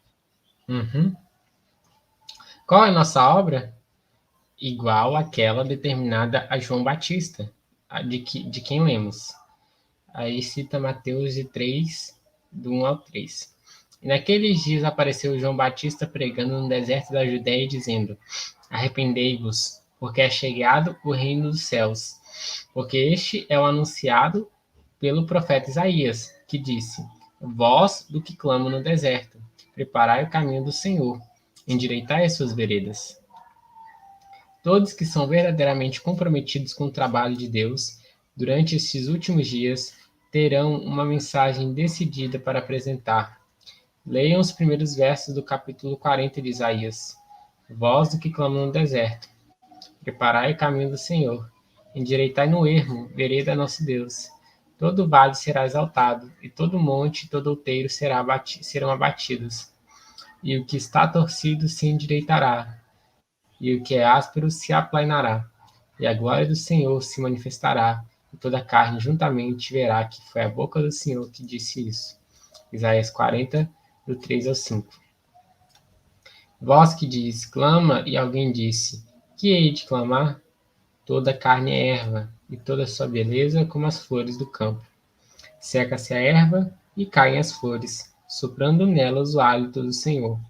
Qual é a nossa obra? Igual àquela determinada a João Batista, de quem lemos. Aí cita Mateus 3, do 1 ao 3. E naqueles dias apareceu João Batista pregando no deserto da Judéia, dizendo: Arrependei-vos, porque é chegado o reino dos céus. Porque este é o anunciado pelo profeta Isaías, que disse: Voz do que clama no deserto, preparai o caminho do Senhor, endireitai as suas veredas. Todos que são verdadeiramente comprometidos com o trabalho de Deus, durante estes últimos dias, terão uma mensagem decidida para apresentar. Leiam os primeiros versos do capítulo 40 de Isaías. Voz do que clama no deserto. Preparai o caminho do Senhor. Endireitai no ermo, vereda nosso Deus. Todo vale será exaltado, e todo monte e todo outeiro serão abatidos. E o que está torcido se endireitará, e o que é áspero se aplanará. E a glória do Senhor se manifestará, e toda a carne juntamente verá que foi a boca do Senhor que disse isso. Isaías 40, do 3 ao 5. Voz que diz, clama, e alguém disse, que hei de clamar? Toda a carne é erva, e toda a sua beleza como as flores do campo. Seca-se a erva, e caem as flores, soprando nelas o hálito do Senhor.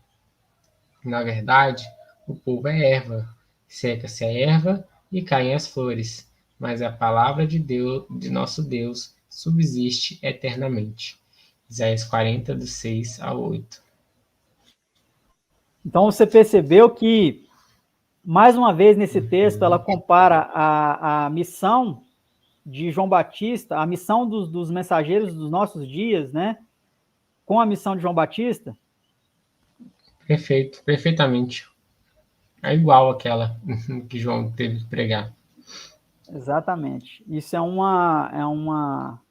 Na verdade, o povo é erva, seca-se a erva, e caem as flores, mas a palavra de Deus, de nosso Deus, subsiste eternamente. Isaías 40, do 6 ao 8. Então, você percebeu que, mais uma vez nesse texto, ela compara a missão de João Batista, a missão dos mensageiros dos nossos dias, né, com a missão de João Batista? Perfeito, perfeitamente. É igual àquela que João teve que pregar. Exatamente. Isso é uma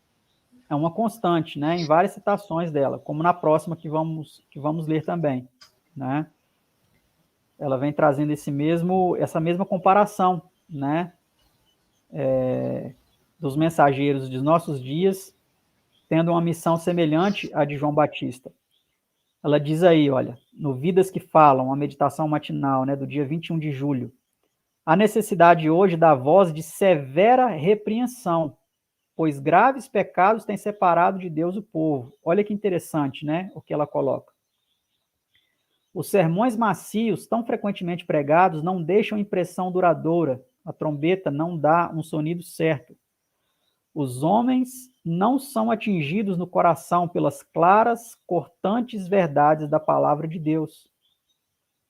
constante, né, em várias citações dela, como na próxima que vamos ler também, né? Ela vem trazendo essa mesma comparação, né, dos mensageiros dos nossos dias, tendo uma missão semelhante à de João Batista. Ela diz aí, olha, no Vidas que Falam, a meditação matinal, né, do dia 21 de julho, a necessidade hoje da voz de severa repreensão, pois graves pecados têm separado de Deus o povo. Olha que interessante, né, o que ela coloca. Os sermões macios, tão frequentemente pregados, não deixam impressão duradoura. A trombeta não dá um sonido certo. Os homens não são atingidos no coração pelas claras, cortantes verdades da palavra de Deus.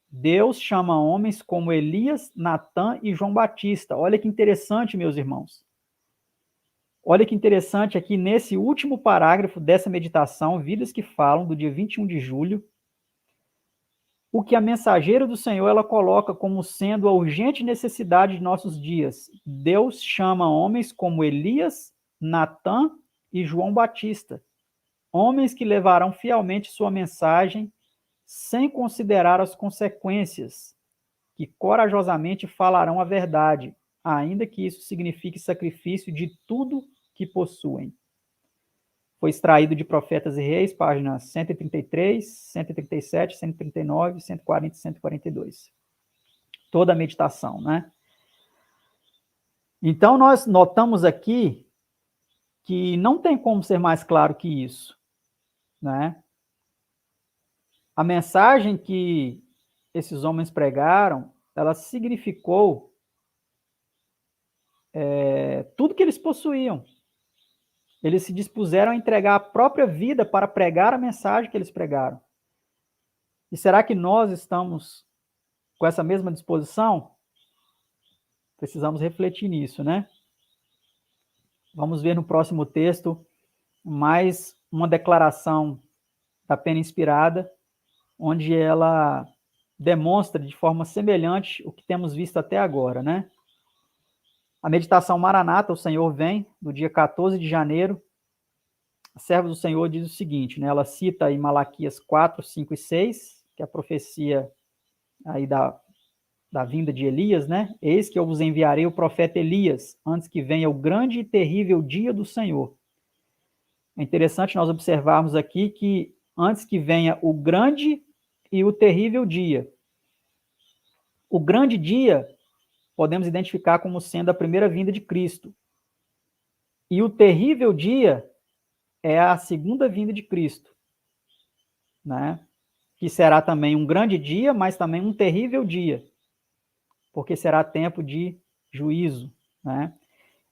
Deus chama homens como Elias, Natã e João Batista. Olha que interessante, meus irmãos. Olha que interessante aqui nesse último parágrafo dessa meditação, Vidas que Falam, do dia 21 de julho, o que a mensageira do Senhor ela coloca como sendo a urgente necessidade de nossos dias. Deus chama homens como Elias, Natã e João Batista. homens que levarão fielmente sua mensagem sem considerar as consequências, que corajosamente falarão a verdade, ainda que isso signifique sacrifício de tudo que possuem. Foi extraído de Profetas e Reis, páginas 133, 137, 139, 140 e 142. Toda a meditação, né? Então, nós notamos aqui que não tem como ser mais claro que isso, né? A mensagem que esses homens pregaram, ela significou tudo que eles possuíam. Eles se dispuseram a entregar a própria vida para pregar a mensagem que eles pregaram. E será que nós estamos com essa mesma disposição? Precisamos refletir nisso, né? Vamos ver no próximo texto mais uma declaração da Pena Inspirada, onde ela demonstra de forma semelhante o que temos visto até agora, né? A meditação Maranata, o Senhor vem, do dia 14 de janeiro. A serva do Senhor diz o seguinte, né? Ela cita aí Malaquias 4, 5 e 6, que é a profecia aí da vinda de Elias, né? Eis que eu vos enviarei o profeta Elias, antes que venha o grande e terrível dia do Senhor. É interessante nós observarmos aqui que antes que venha o grande e o terrível dia. O grande dia podemos identificar como sendo a primeira vinda de Cristo. E o terrível dia é a segunda vinda de Cristo, né? Que será também um grande dia, mas também um terrível dia, porque será tempo de juízo, né?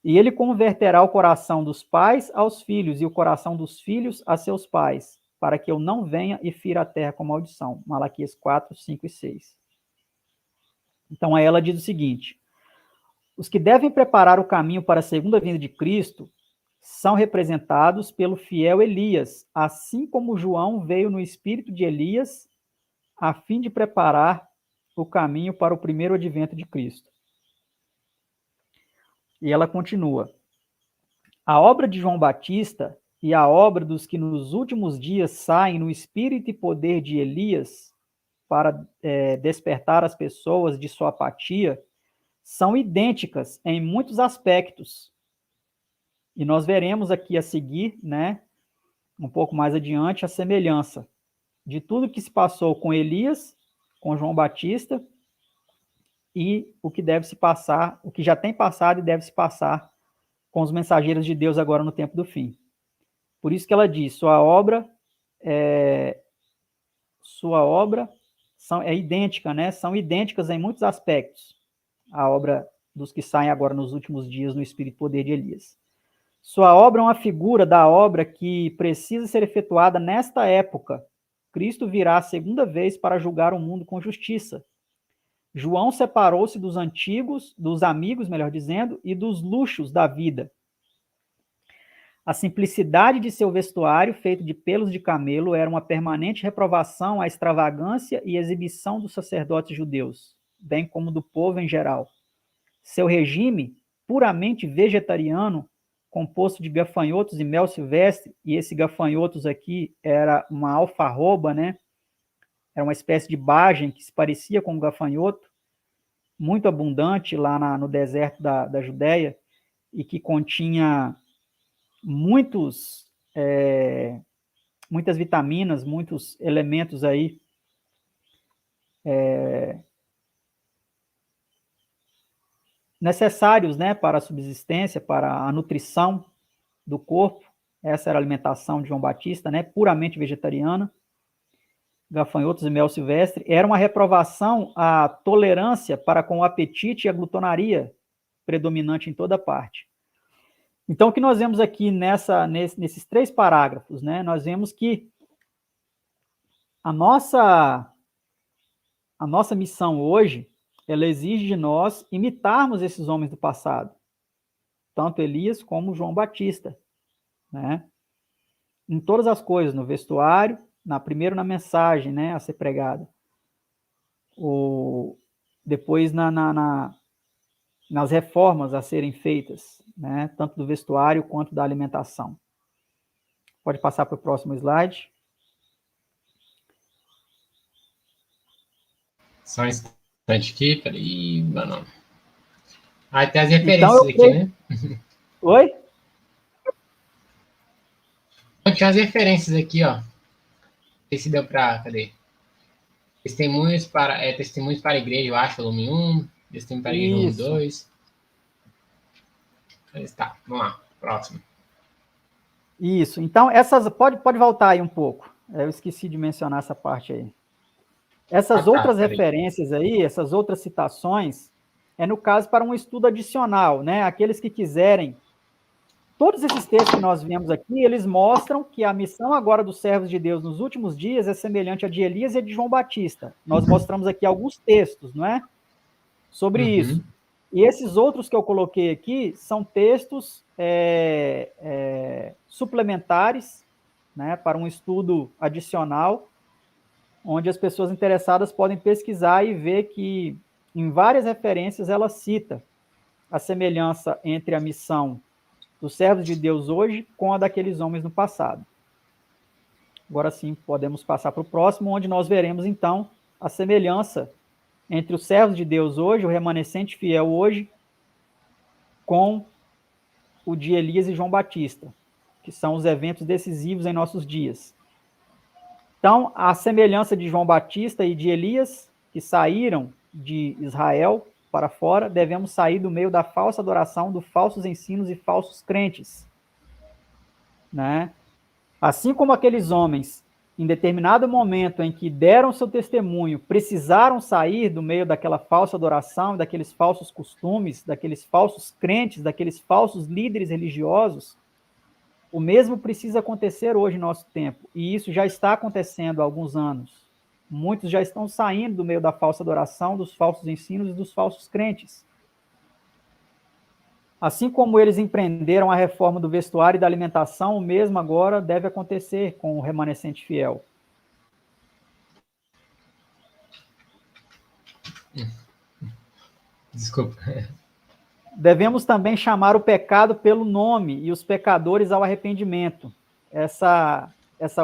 E ele converterá o coração dos pais aos filhos e o coração dos filhos a seus pais, para que eu não venha e fira a terra com maldição. Malaquias 4, 5 e 6. Então, aí ela diz o seguinte: os que devem preparar o caminho para a segunda vinda de Cristo são representados pelo fiel Elias, assim como João veio no espírito de Elias, a fim de preparar o caminho para o primeiro advento de Cristo. E ela continua: a obra de João Batista e a obra dos que nos últimos dias saem no espírito e poder de Elias para despertar as pessoas de sua apatia são idênticas em muitos aspectos. E nós veremos aqui a seguir, né, um pouco mais adiante, a semelhança de tudo que se passou com Elias, com João Batista, e o que deve se passar, o que já tem passado e deve se passar com os mensageiros de Deus agora no tempo do fim. Por isso que ela diz, sua obra é idêntica, né? São idênticas em muitos aspectos, a obra dos que saem agora nos últimos dias no espírito e poder de Elias. Sua obra é uma figura da obra que precisa ser efetuada nesta época. Cristo virá a segunda vez para julgar o mundo com justiça. João separou-se dos amigos, melhor dizendo, e dos luxos da vida. A simplicidade de seu vestuário, feito de pelos de camelo, era uma permanente reprovação à extravagância e exibição dos sacerdotes judeus, bem como do povo em geral. Seu regime, puramente vegetariano, composto de gafanhotos e mel silvestre, e esse gafanhotos aqui era uma alfarroba, né? Era uma espécie de bagem que se parecia com um gafanhoto, muito abundante lá no deserto da Judéia, e que continha muitas vitaminas, muitos elementos aí necessários, né, para a subsistência, para a nutrição do corpo. Essa era a alimentação de João Batista, né, puramente vegetariana. Gafanhotos e mel silvestre. Era uma reprovação à tolerância para com o apetite e a glutonaria predominante em toda parte. Então, o que nós vemos aqui nesses 3 parágrafos, né, nós vemos que a nossa missão hoje, ela exige de nós imitarmos esses homens do passado, tanto Elias como João Batista, né? Em todas as coisas, no vestuário, primeiro na mensagem, né, a ser pregada, depois nas reformas a serem feitas, né, tanto do vestuário quanto da alimentação. Pode passar para o próximo slide. Só um instante aqui, peraí, não. Ah, tem as Então, referências aqui, né? Oi? Tem as referências aqui, ó. Não sei se deu para... Cadê? Testemunhos para a Igreja, eu acho, volume 1. Testemunhos para a Igreja, volume Isso. 2. Tá, vamos lá. Próximo. Isso. Então, pode voltar aí um pouco. Eu esqueci de mencionar essa parte aí. Essas outras referências aí, essas outras citações, é no caso para um estudo adicional, né? Aqueles que quiserem. Todos esses textos que nós vemos aqui, eles mostram que a missão agora dos servos de Deus nos últimos dias é semelhante à de Elias e a de João Batista. Nós mostramos aqui alguns textos, não é? Sobre isso. E esses outros que eu coloquei aqui são textos suplementares, né, para um estudo adicional, onde as pessoas interessadas podem pesquisar e ver que, em várias referências, ela cita a semelhança entre a missão dos servos de Deus hoje com a daqueles homens no passado. Agora sim, podemos passar para o próximo, onde nós veremos, então, a semelhança entre os servos de Deus hoje, o remanescente fiel hoje, com o de Elias e João Batista, que são os eventos decisivos em nossos dias. Então, a semelhança de João Batista e de Elias, que saíram de Israel para fora, devemos sair do meio da falsa adoração, dos falsos ensinos e falsos crentes. Né? Assim como aqueles homens, em determinado momento em que deram seu testemunho, precisaram sair do meio daquela falsa adoração, daqueles falsos costumes, daqueles falsos crentes, daqueles falsos líderes religiosos, o mesmo precisa acontecer hoje em nosso tempo. E isso já está acontecendo há alguns anos. Muitos já estão saindo do meio da falsa adoração, dos falsos ensinos e dos falsos crentes. Assim como eles empreenderam a reforma do vestuário e da alimentação, o mesmo agora deve acontecer com o remanescente fiel. Desculpa. Devemos também chamar o pecado pelo nome e os pecadores ao arrependimento. Essa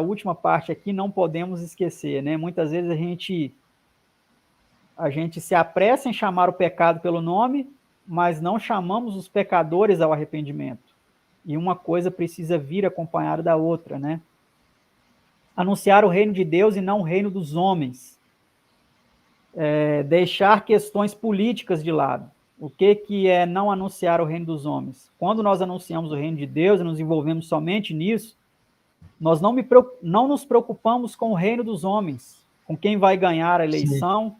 última parte aqui não podemos esquecer, né? Muitas vezes a gente se apressa em chamar o pecado pelo nome, mas não chamamos os pecadores ao arrependimento. E uma coisa precisa vir acompanhada da outra, né? Anunciar o reino de Deus e não o reino dos homens. Deixar questões políticas de lado. O que é não anunciar o reino dos homens? Quando nós anunciamos o reino de Deus e nos envolvemos somente nisso, nós não nos preocupamos com o reino dos homens, com quem vai ganhar a eleição,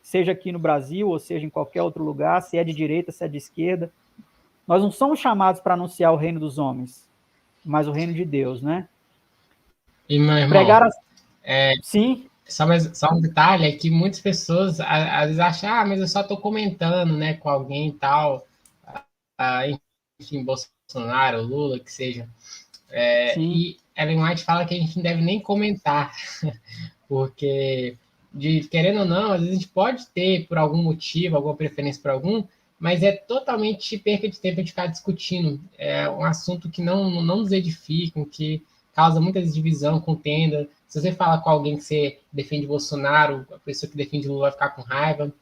seja aqui no Brasil ou seja em qualquer outro lugar, se é de direita, se é de esquerda. Nós não somos chamados para anunciar o reino dos homens, mas o reino de Deus, né? E, meu irmão, Sim. Só um detalhe é que muitas pessoas às vezes acham, mas eu só estou comentando, né, com alguém e tal, enfim, Bolsonaro, Lula, que seja. E Ellen White fala que a gente não deve nem comentar, porque, querendo ou não, às vezes a gente pode ter, por algum motivo, alguma preferência por algum, mas é totalmente perca de tempo a gente ficar discutindo. É um assunto que não nos edifica, que causa muita divisão, contenda. Se você falar com alguém que você defende Bolsonaro, a pessoa que defende Lula vai ficar com raiva.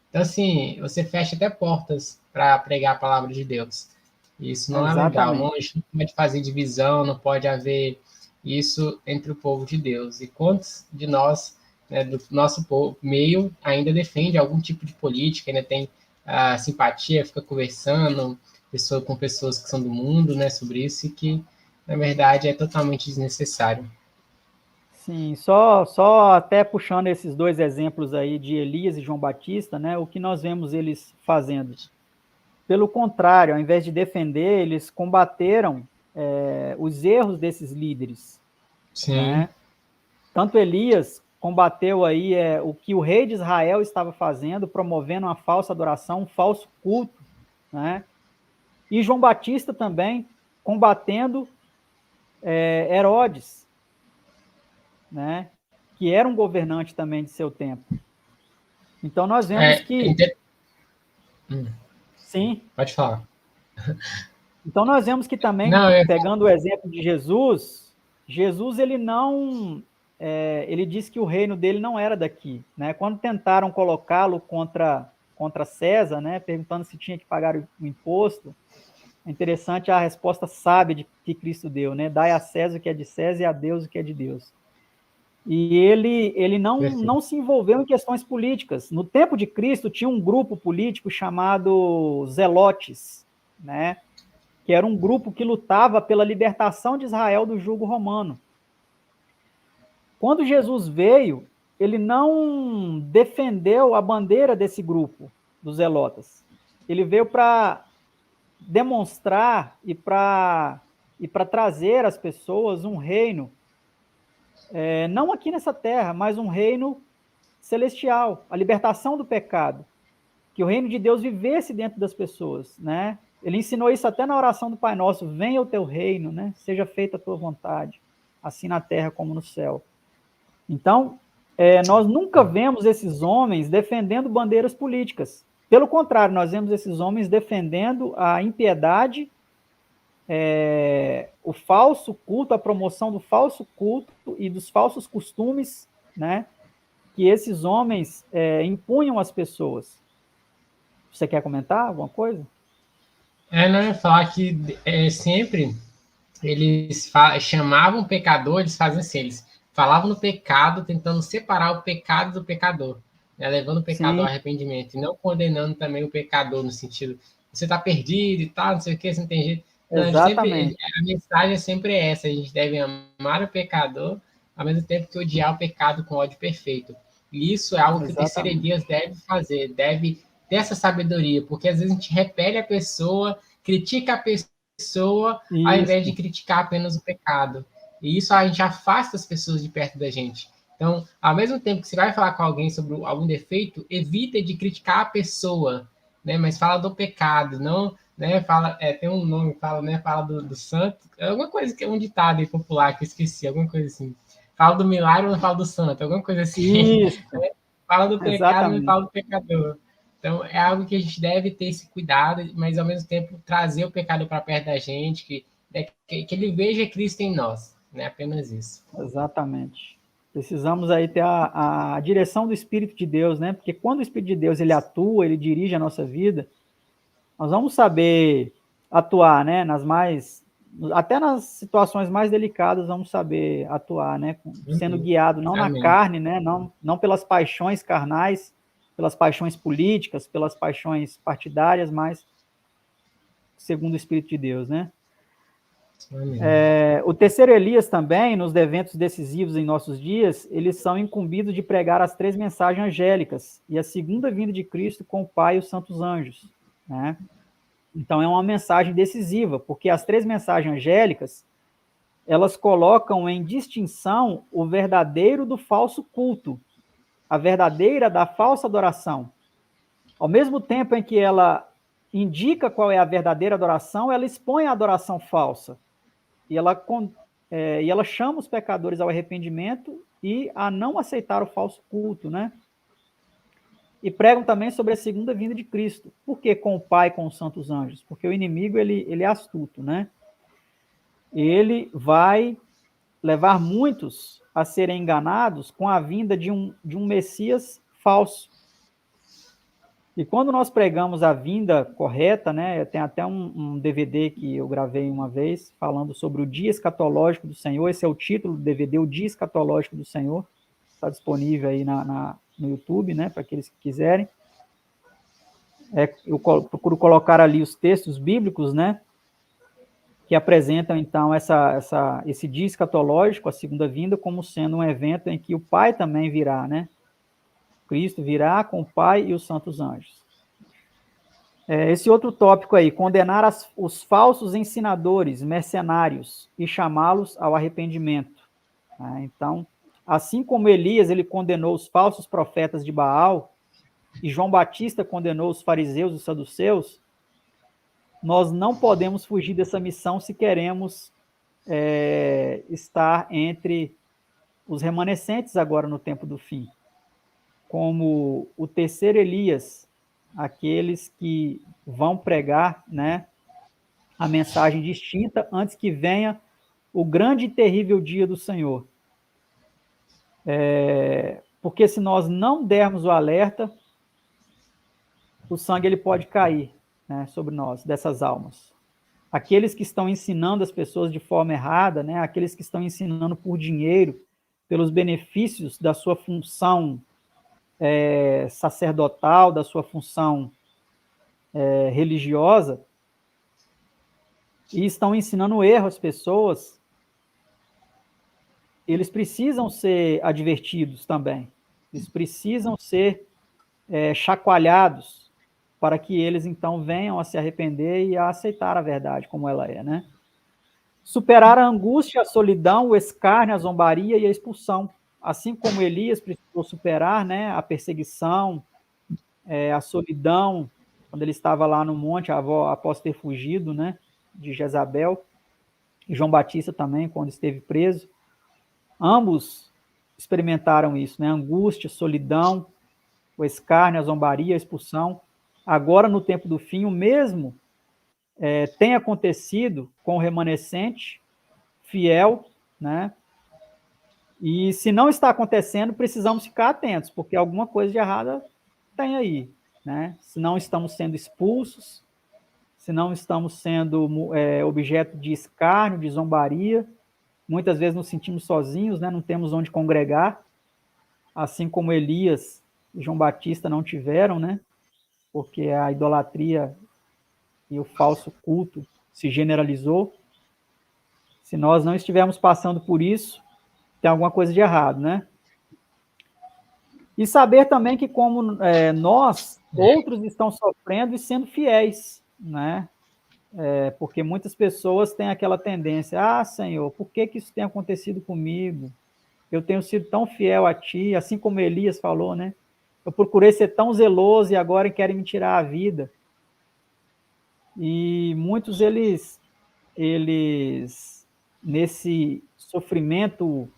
Então, assim, você fecha até portas para pregar a palavra de Deus. Isso não é legal. Não pode fazer divisão, não pode haver isso entre o povo de Deus. E quantos de nós, né, do nosso meio, ainda defende algum tipo de política, ainda tem simpatia, fica conversando com pessoas que são do mundo, né, sobre isso, e que, na verdade, é totalmente desnecessário. Sim, só até puxando esses dois exemplos aí de Elias e João Batista, né, o que nós vemos eles fazendo? Pelo contrário, ao invés de defender, eles combateram os erros desses líderes. Sim. Né? Tanto Elias combateu aí o que o rei de Israel estava fazendo, promovendo uma falsa adoração, um falso culto, né? E João Batista também combatendo Herodes, né? Que era um governante também de seu tempo. Então nós vemos que... Sim. Pode falar. Então nós vemos que também, pegando o exemplo de Jesus, Jesus, ele não... ele disse que o reino dele não era daqui, né? Quando tentaram colocá-lo contra César, né, perguntando se tinha que pagar o imposto, é interessante a resposta sábia que Cristo deu, né? Dai a César o que é de César e a Deus o que é de Deus. E ele não se envolveu em questões políticas. No tempo de Cristo, tinha um grupo político chamado Zelotes, né? Que era um grupo que lutava pela libertação de Israel do jugo romano. Quando Jesus veio, ele não defendeu a bandeira desse grupo, dos Zelotas. Ele veio para demonstrar e para trazer às pessoas um reino, não aqui nessa terra, mas um reino celestial, a libertação do pecado, que o reino de Deus vivesse dentro das pessoas, né? Ele ensinou isso até na oração do Pai Nosso: venha o teu reino, né? Seja feita a tua vontade, assim na terra como no céu. Então, nós nunca vemos esses homens defendendo bandeiras políticas. Pelo contrário, nós vemos esses homens defendendo a impiedade, o falso culto, a promoção do falso culto e dos falsos costumes, né, que esses homens impunham às pessoas. Você quer comentar alguma coisa? Não é falar que sempre eles chamavam o pecador, eles faziam assim, eles falavam no pecado, tentando separar o pecado do pecador, né, levando o pecador ao Sim, arrependimento, e não condenando também o pecador, no sentido, você está perdido e tal, não sei o que, você não tem jeito. Não, exatamente. a mensagem é sempre essa: a gente deve amar o pecador, ao mesmo tempo que odiar o pecado com ódio perfeito. E isso é algo que o terceiro Exatamente. Elias deve fazer, deve ter essa sabedoria, porque às vezes a gente repele a pessoa, critica a pessoa, ao invés de Isso, criticar apenas o pecado. E isso a gente afasta as pessoas de perto da gente. Então, ao mesmo tempo que você vai falar com alguém sobre algum defeito, evita de criticar a pessoa, né? Mas fala do pecado, não, né? Fala, tem um nome, fala, né? Fala do santo, alguma coisa que é um ditado aí popular que eu esqueci, alguma coisa assim. Fala do milagre, não fala do santo, alguma coisa assim. isso, Né? Fala do pecado, não exatamente. fala do pecador. Então, é algo que a gente deve ter esse cuidado, mas ao mesmo tempo trazer o pecado para perto da gente, que ele veja Cristo em nós, né? Apenas isso. Exatamente. Precisamos aí ter a direção do Espírito de Deus, né? Porque quando o Espírito de Deus ele atua, ele dirige a nossa vida, nós vamos saber atuar, né? Até nas situações mais delicadas, vamos saber atuar, né? Sendo Uhum. guiado não na Amém. carne, né? Não pelas paixões carnais, pelas paixões políticas, pelas paixões partidárias, mas segundo o Espírito de Deus, né? Amém. O terceiro Elias também, nos eventos decisivos em nossos dias, eles são incumbidos de pregar as 3 mensagens angélicas e a segunda vinda de Cristo com o Pai e os santos anjos, né? Então é uma mensagem decisiva, porque as 3 mensagens angélicas, elas colocam em distinção o verdadeiro do falso culto, a verdadeira da falsa adoração. Ao mesmo tempo em que ela indica qual é a verdadeira adoração, ela expõe a adoração falsa. E ela chama os pecadores ao arrependimento e a não aceitar o falso culto, né? E pregam também sobre a segunda vinda de Cristo. Por que com o Pai e com os santos anjos? Porque o inimigo, ele é astuto, né? Ele vai levar muitos a serem enganados com a vinda de um Messias falso. E quando nós pregamos a vinda correta, né, tem até um DVD que eu gravei uma vez, falando sobre o dia escatológico do Senhor. Esse é o título do DVD, o dia escatológico do Senhor. Está disponível aí no YouTube, né, para aqueles que quiserem. Eu procuro colocar ali os textos bíblicos, né, que apresentam, então, esse dia escatológico, a segunda vinda, como sendo um evento em que o Pai também virá, né? Cristo virá com o Pai e os santos anjos. Esse outro tópico aí, condenar os falsos ensinadores, mercenários, e chamá-los ao arrependimento. Então, assim como Elias ele condenou os falsos profetas de Baal, e João Batista condenou os fariseus e os saduceus, nós não podemos fugir dessa missão se queremos estar entre os remanescentes agora no tempo do fim. Como o terceiro Elias, aqueles que vão pregar, né, a mensagem distinta antes que venha o grande e terrível dia do Senhor. Porque se nós não dermos o alerta, o sangue ele pode cair, né, sobre nós, dessas almas. Aqueles que estão ensinando as pessoas de forma errada, né, aqueles que estão ensinando por dinheiro, pelos benefícios da sua função sacerdotal, da sua função religiosa, e estão ensinando erro às pessoas, eles precisam ser advertidos também. Eles precisam ser chacoalhados para que eles, então, venham a se arrepender e a aceitar a verdade como ela é, né? Superar a angústia, a solidão, o escárnio, a zombaria e a expulsão. Assim como Elias precisou superar, né, a perseguição, a solidão, quando ele estava lá no monte, após ter fugido, né, de Jezabel, e João Batista também, quando esteve preso. Ambos experimentaram isso, né, angústia, solidão, o escárnio, a zombaria, a expulsão. Agora, no tempo do fim, o mesmo tem acontecido com o remanescente fiel, né? E se não está acontecendo, precisamos ficar atentos, porque alguma coisa de errada tem aí, né? Se não estamos sendo expulsos, se não estamos sendo objeto de escárnio, de zombaria, muitas vezes nos sentimos sozinhos, né? Não temos onde congregar, assim como Elias e João Batista não tiveram, né? Porque a idolatria e o falso culto se generalizou. Se nós não estivermos passando por isso, tem alguma coisa de errado, né? E saber também que como nós, outros estão sofrendo e sendo fiéis, né? Porque muitas pessoas têm aquela tendência, Senhor, por que isso tem acontecido comigo? Eu tenho sido tão fiel a Ti, assim como Elias falou, né? Eu procurei ser tão zeloso e agora querem me tirar a vida. E muitos, eles nesse sofrimento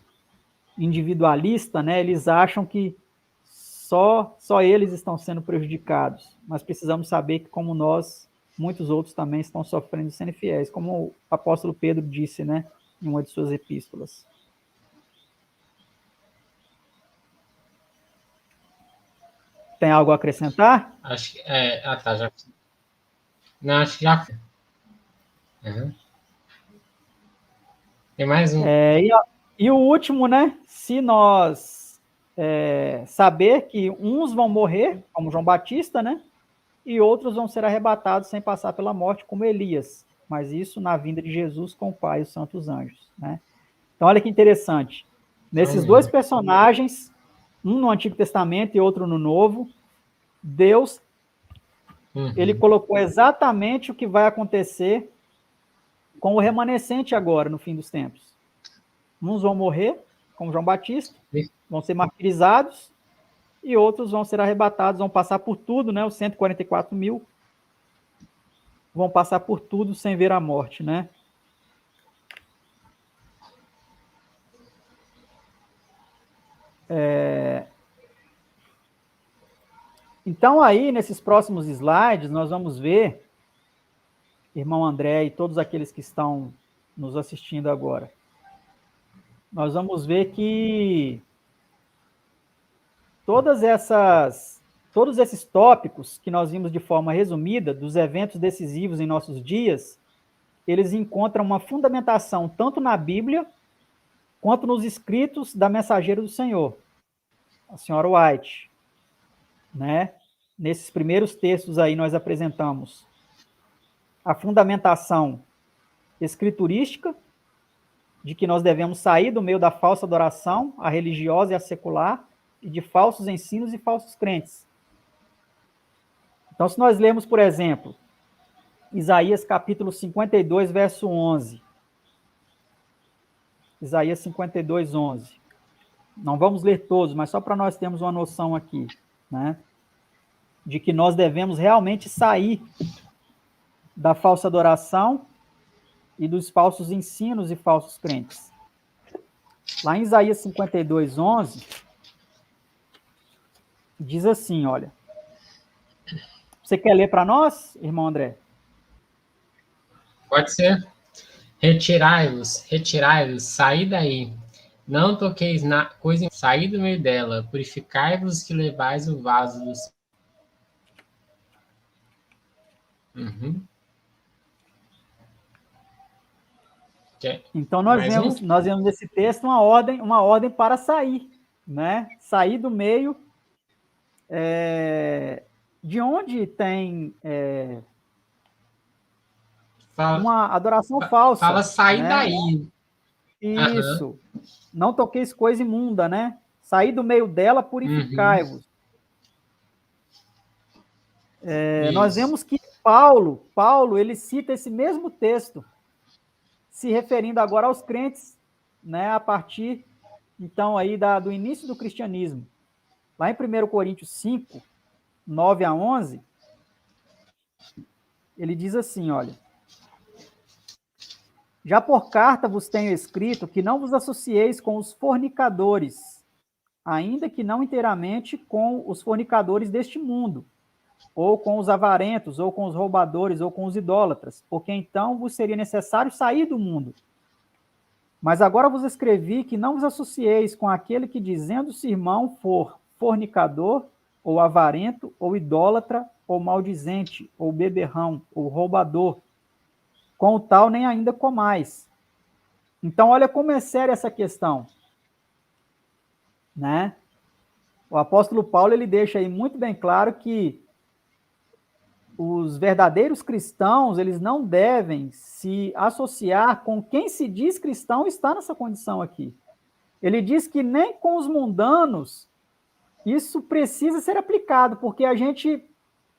individualista, né, eles acham que só eles estão sendo prejudicados, mas precisamos saber que, como nós, muitos outros também estão sofrendo sendo fiéis, como o apóstolo Pedro disse, né, em uma de suas epístolas. Tem algo a acrescentar? Acho que tá, já. Não, acho que já. Uhum. Tem mais um. E o último, né? Se nós saber que uns vão morrer, como João Batista, né? E outros vão ser arrebatados sem passar pela morte, como Elias. Mas isso na vinda de Jesus com o Pai e os santos anjos, né? Então, olha que interessante. Nesses dois personagens, um no Antigo Testamento e outro no Novo, Deus, ele colocou exatamente o que vai acontecer com o remanescente agora, no fim dos tempos. Uns vão morrer, como João Batista, vão ser martirizados, e outros vão ser arrebatados, vão passar por tudo, né? Os 144 mil vão passar por tudo sem ver a morte, né? Então, aí, nesses próximos slides, nós vamos ver, irmão André e todos aqueles que estão nos assistindo agora, nós vamos ver que todos esses tópicos que nós vimos de forma resumida, dos eventos decisivos em nossos dias, eles encontram uma fundamentação tanto na Bíblia, quanto nos escritos da mensageira do Senhor, a senhora White, né? Nesses primeiros textos aí nós apresentamos a fundamentação escriturística, de que nós devemos sair do meio da falsa adoração, a religiosa e a secular, e de falsos ensinos e falsos crentes. Então, se nós lermos, por exemplo, Isaías capítulo 52, verso 11. Isaías 52, 11. Não vamos ler todos, mas só para nós termos uma noção aqui, né? De que nós devemos realmente sair da falsa adoração e dos falsos ensinos e falsos crentes. Lá em Isaías 52, 11, diz assim, olha. Você quer ler para nós, irmão André? Pode ser. Retirai-vos, saí daí. Não toqueis na coisa, saí do meio dela. Purificai-vos que levais o vaso dos. Uhum. Então Mais um? nós vemos nesse texto uma ordem para sair, né? Sair do meio de onde tem Fala, uma adoração falsa, fala sair né? daí. Aham. Isso. Não toqueis coisa imunda, né? Sair do meio dela, Uhum. purificai-vos. Nós Isso. vemos que Paulo, ele cita esse mesmo texto, se referindo agora aos crentes, né? A partir, então, aí do início do cristianismo. Lá em 1 Coríntios 5, 9 a 11, ele diz assim, olha: já por carta vos tenho escrito que não vos associeis com os fornicadores, ainda que não inteiramente com os fornicadores deste mundo, ou com os avarentos, ou com os roubadores, ou com os idólatras, porque então vos seria necessário sair do mundo. Mas agora vos escrevi que não vos associeis com aquele que, dizendo-se irmão, for fornicador, ou avarento, ou idólatra, ou maldizente, ou beberrão, ou roubador. Com o tal nem ainda comais. Então, olha como é séria essa questão, né? O apóstolo Paulo, ele deixa aí muito bem claro que os verdadeiros cristãos, eles não devem se associar com quem se diz cristão e está nessa condição aqui. Ele diz que nem com os mundanos isso precisa ser aplicado, porque a gente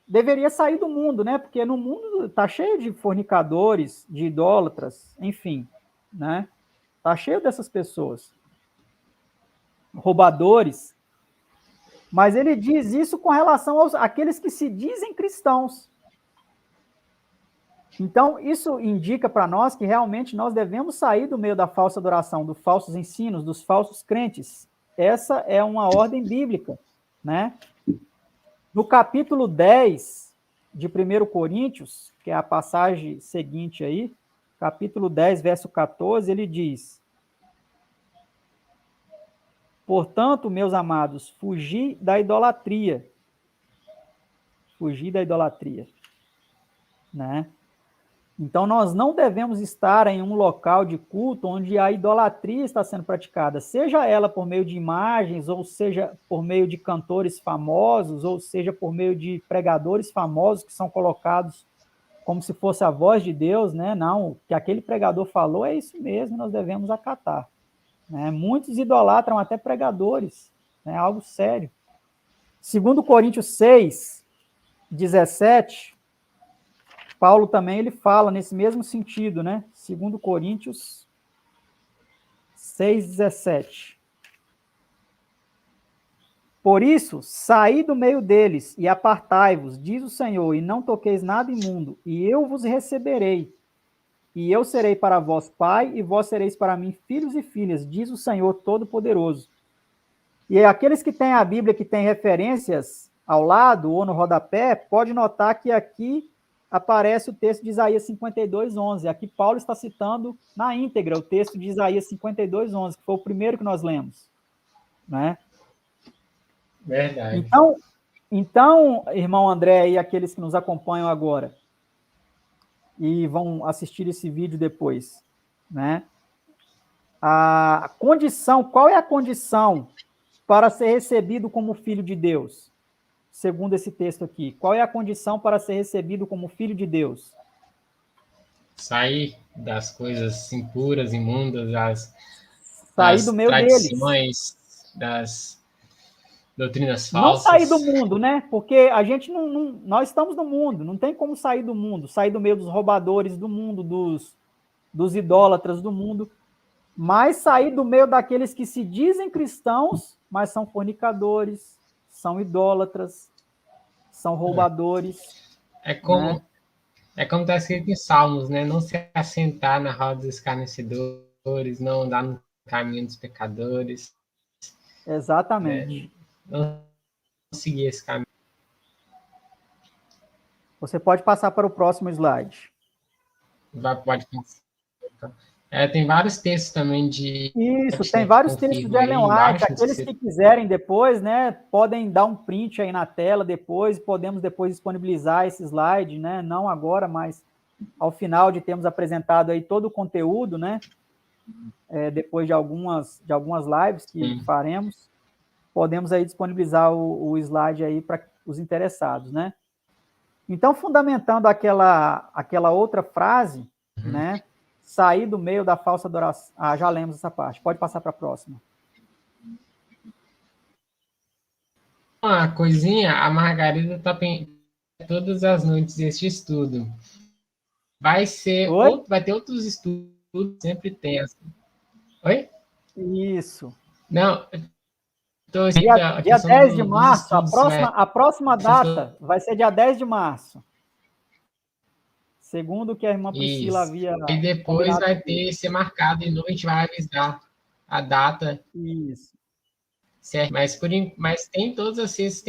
deveria sair do mundo, né? Porque no mundo está cheio de fornicadores, de idólatras, enfim, né? Está cheio dessas pessoas. Roubadores. Mas ele diz isso com relação àqueles que se dizem cristãos. Então, isso indica para nós que realmente nós devemos sair do meio da falsa adoração, dos falsos ensinos, dos falsos crentes. Essa é uma ordem bíblica, né? No capítulo 10 de 1 Coríntios, que é a passagem seguinte aí, capítulo 10, verso 14, ele diz: portanto, meus amados, fugi da idolatria. Fugir da idolatria, né? Então, nós não devemos estar em um local de culto onde a idolatria está sendo praticada, seja ela por meio de imagens, ou seja por meio de cantores famosos, ou seja por meio de pregadores famosos que são colocados como se fosse a voz de Deus, né? Não, o que aquele pregador falou é isso mesmo, nós devemos acatar. Né? Muitos idolatram até pregadores, né? Algo sério. Segundo Coríntios 6, 17, Paulo também ele fala nesse mesmo sentido, né? Segundo Coríntios 6, 17. Por isso, saí do meio deles e apartai-vos, diz o Senhor, e não toqueis nada imundo, e eu vos receberei. E eu serei para vós pai, e vós sereis para mim filhos e filhas, diz o Senhor Todo-Poderoso. E aqueles que têm a Bíblia, que tem referências ao lado ou no rodapé, pode notar que aqui aparece o texto de Isaías 52, 11. Aqui Paulo está citando na íntegra o texto de Isaías 52, 11, que foi o primeiro que nós lemos. Né? Verdade. Então, irmão André e aqueles que nos acompanham agora, e vão assistir esse vídeo depois, né? A condição, qual é a condição para ser recebido como filho de Deus? Segundo esse texto aqui, qual é a condição para ser recebido como filho de Deus? Sair das coisas impuras, imundas, Sair do das meio deles. tradições, das doutrinas Não sair do falsas. mundo, né? Porque a gente nós estamos no mundo, não tem como sair do mundo, sair do meio dos roubadores do mundo, dos idólatras do mundo, mas sair do meio daqueles que se dizem cristãos, mas são fornicadores, são idólatras, são roubadores, É né? como é como está escrito em Salmos, né? Não se assentar na roda dos escarnecedores, não andar no caminho dos pecadores, né? Exatamente. Não seguir esse caminho. Você pode passar para o próximo slide. Pode Tem vários textos também de... Isso, tem vários textos de Ellen White. Embaixo, Aqueles que quiserem depois, né, podem dar um print aí na tela depois, podemos depois disponibilizar esse slide, né, não agora, mas ao final de termos apresentado aí todo o conteúdo, né, depois de algumas lives que faremos, podemos aí disponibilizar o slide aí para os interessados, né. Então, fundamentando aquela outra frase, né, sair do meio da falsa adoração. Já lemos essa parte. Pode passar para a próxima. Uma coisinha, a Margarida está todas as noites este estudo. Vai ter outros estudos, sempre tem. Oi? Isso. Não, dia 10 de março, a próxima data vai ser dia 10 de março. Segundo o que a irmã Priscila havia... E depois vai ser marcado de novo, a gente vai avisar a data. Isso. Certo? Mas tem todas as vezes,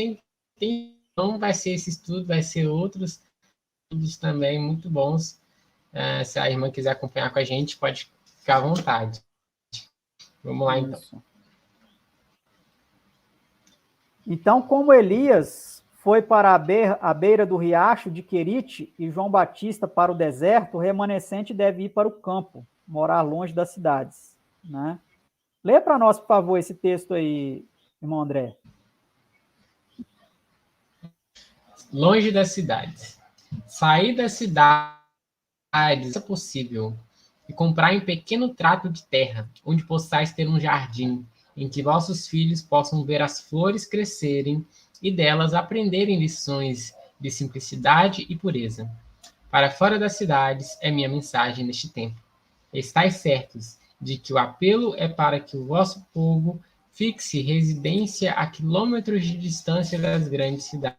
não vai ser esse estudo, vai ser outros estudos também muito bons. Se a irmã quiser acompanhar com a gente, pode ficar à vontade. Vamos lá, então. Então, como Elias foi para a beira do riacho de Querite e João Batista para o deserto, o remanescente deve ir para o campo, morar longe das cidades, né? Lê para nós, por favor, esse texto aí, irmão André. Longe das cidades. Sair das cidades, se é possível, e comprar em pequeno trato de terra, onde possais ter um jardim, em que vossos filhos possam ver as flores crescerem e delas aprenderem lições de simplicidade e pureza. Para fora das cidades é minha mensagem neste tempo. Estais certos de que o apelo é para que o vosso povo fixe residência a quilômetros de distância das grandes cidades.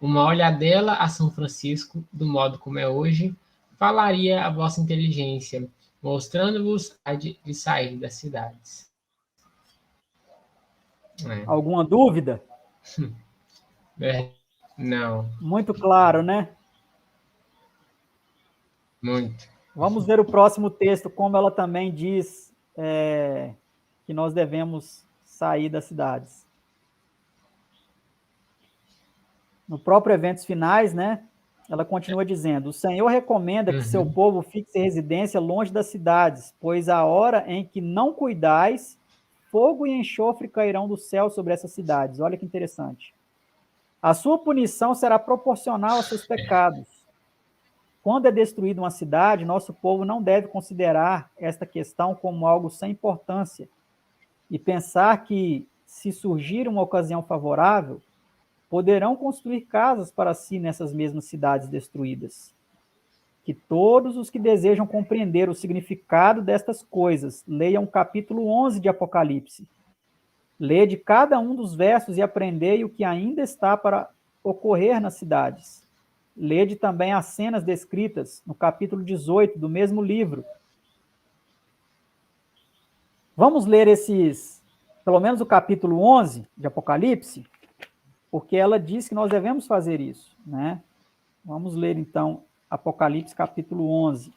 Uma olhadela a São Francisco, do modo como é hoje, falaria a vossa inteligência, mostrando-vos a de sair das cidades. Alguma dúvida? Não. Muito claro, né? Muito. Vamos ver o próximo texto, como ela também diz que nós devemos sair das cidades. No próprio Eventos Finais, né? Ela continua dizendo: o Senhor recomenda que seu povo fixe residência longe das cidades, pois a hora em que não cuidais, fogo e enxofre cairão do céu sobre essas cidades. Olha que interessante. A sua punição será proporcional aos seus pecados. Quando é destruída uma cidade, nosso povo não deve considerar esta questão como algo sem importância e pensar que, se surgir uma ocasião favorável, poderão construir casas para si nessas mesmas cidades destruídas. Que todos os que desejam compreender o significado destas coisas leiam o capítulo 11 de Apocalipse. Lede cada um dos versos e aprendei o que ainda está para ocorrer nas cidades. Lede também as cenas descritas no capítulo 18 do mesmo livro. Vamos ler pelo menos o capítulo 11 de Apocalipse, porque ela diz que nós devemos fazer isso, né? Vamos ler, então, Apocalipse capítulo 11.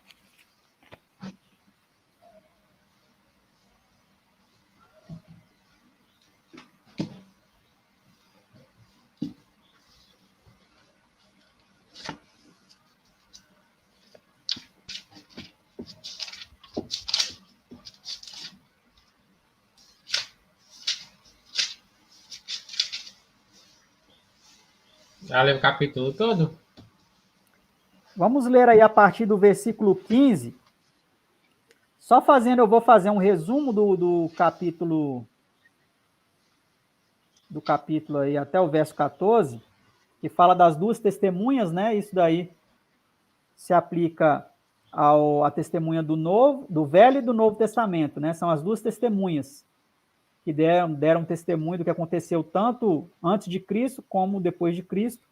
Já leu o capítulo todo? Vamos ler aí a partir do versículo 15. Eu vou fazer um resumo do capítulo aí até o verso 14, que fala das duas testemunhas, né? Isso daí se aplica à testemunha do Velho e do Novo Testamento, né? São as duas testemunhas que deram testemunho do que aconteceu tanto antes de Cristo como depois de Cristo,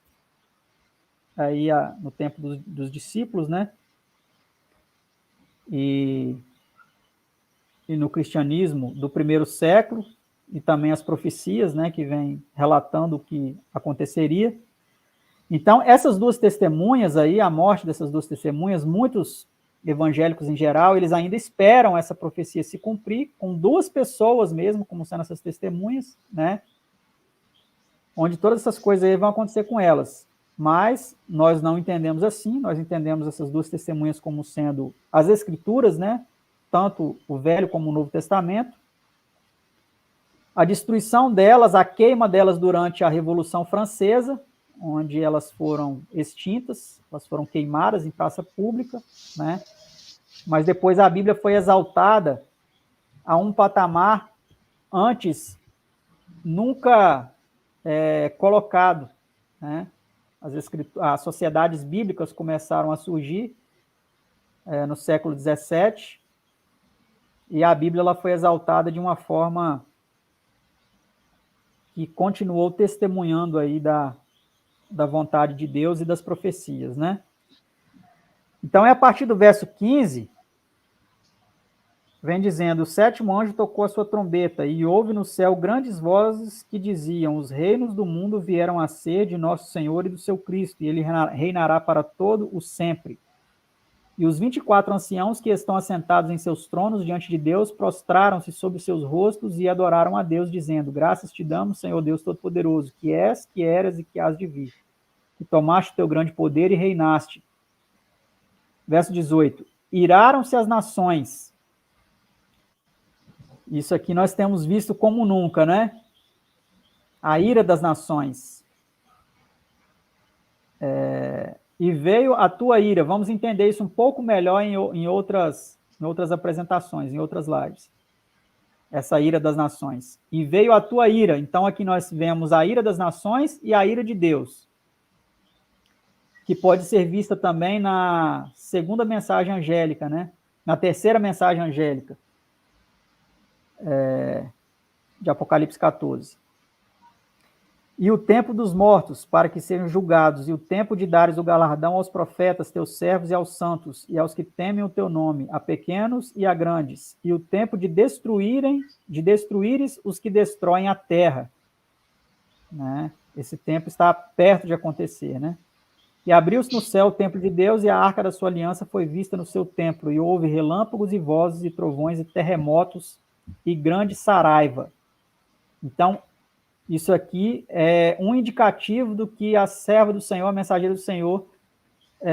aí no tempo dos discípulos, né? E no cristianismo do primeiro século, e também as profecias, né, que vem relatando o que aconteceria. Então, essas duas testemunhas aí, a morte dessas duas testemunhas, muitos evangélicos em geral, eles ainda esperam essa profecia se cumprir, com 2 pessoas mesmo, como sendo essas testemunhas, né? Onde todas essas coisas aí vão acontecer com elas. Mas nós não entendemos assim, nós entendemos essas 2 testemunhas como sendo as Escrituras, né? Tanto o Velho como o Novo Testamento. A destruição delas, a queima delas durante a Revolução Francesa, onde elas foram extintas, elas foram queimadas em praça pública, né? Mas depois a Bíblia foi exaltada a um patamar antes nunca colocado, né? As sociedades bíblicas começaram a surgir no século XVII, e a Bíblia ela foi exaltada de uma forma que continuou testemunhando aí da vontade de Deus e das profecias, né? Então, é a partir do verso 15, vem dizendo: o 7º anjo tocou a sua trombeta, e houve no céu grandes vozes que diziam: os reinos do mundo vieram a ser de nosso Senhor e do seu Cristo, e ele reinará para todo o sempre. E os 24 anciãos que estão assentados em seus tronos diante de Deus prostraram-se sobre seus rostos e adoraram a Deus, dizendo: graças te damos, Senhor Deus Todo-Poderoso, que és, que eras e que hás de vir, que tomaste o teu grande poder e reinaste. Verso 18: iraram-se as nações. Isso aqui nós temos visto como nunca, né? A ira das nações. E veio a tua ira. Vamos entender isso um pouco melhor em outras apresentações, em outras lives. Essa ira das nações. E veio a tua ira. Então, aqui nós vemos a ira das nações e a ira de Deus, que pode ser vista também na 2ª mensagem angélica, né? Na 3ª mensagem angélica, de Apocalipse 14. E o tempo dos mortos, para que sejam julgados, e o tempo de dares o galardão aos profetas, teus servos, e aos santos, e aos que temem o teu nome, a pequenos e a grandes, e o tempo de destruíres os que destroem a terra. Né? Esse tempo está perto de acontecer, né? E abriu-se no céu o templo de Deus, e a arca da sua aliança foi vista no seu templo, e houve relâmpagos e vozes e trovões e terremotos e grande saraiva. Então, isso aqui é um indicativo do que a serva do Senhor, a mensageira do Senhor,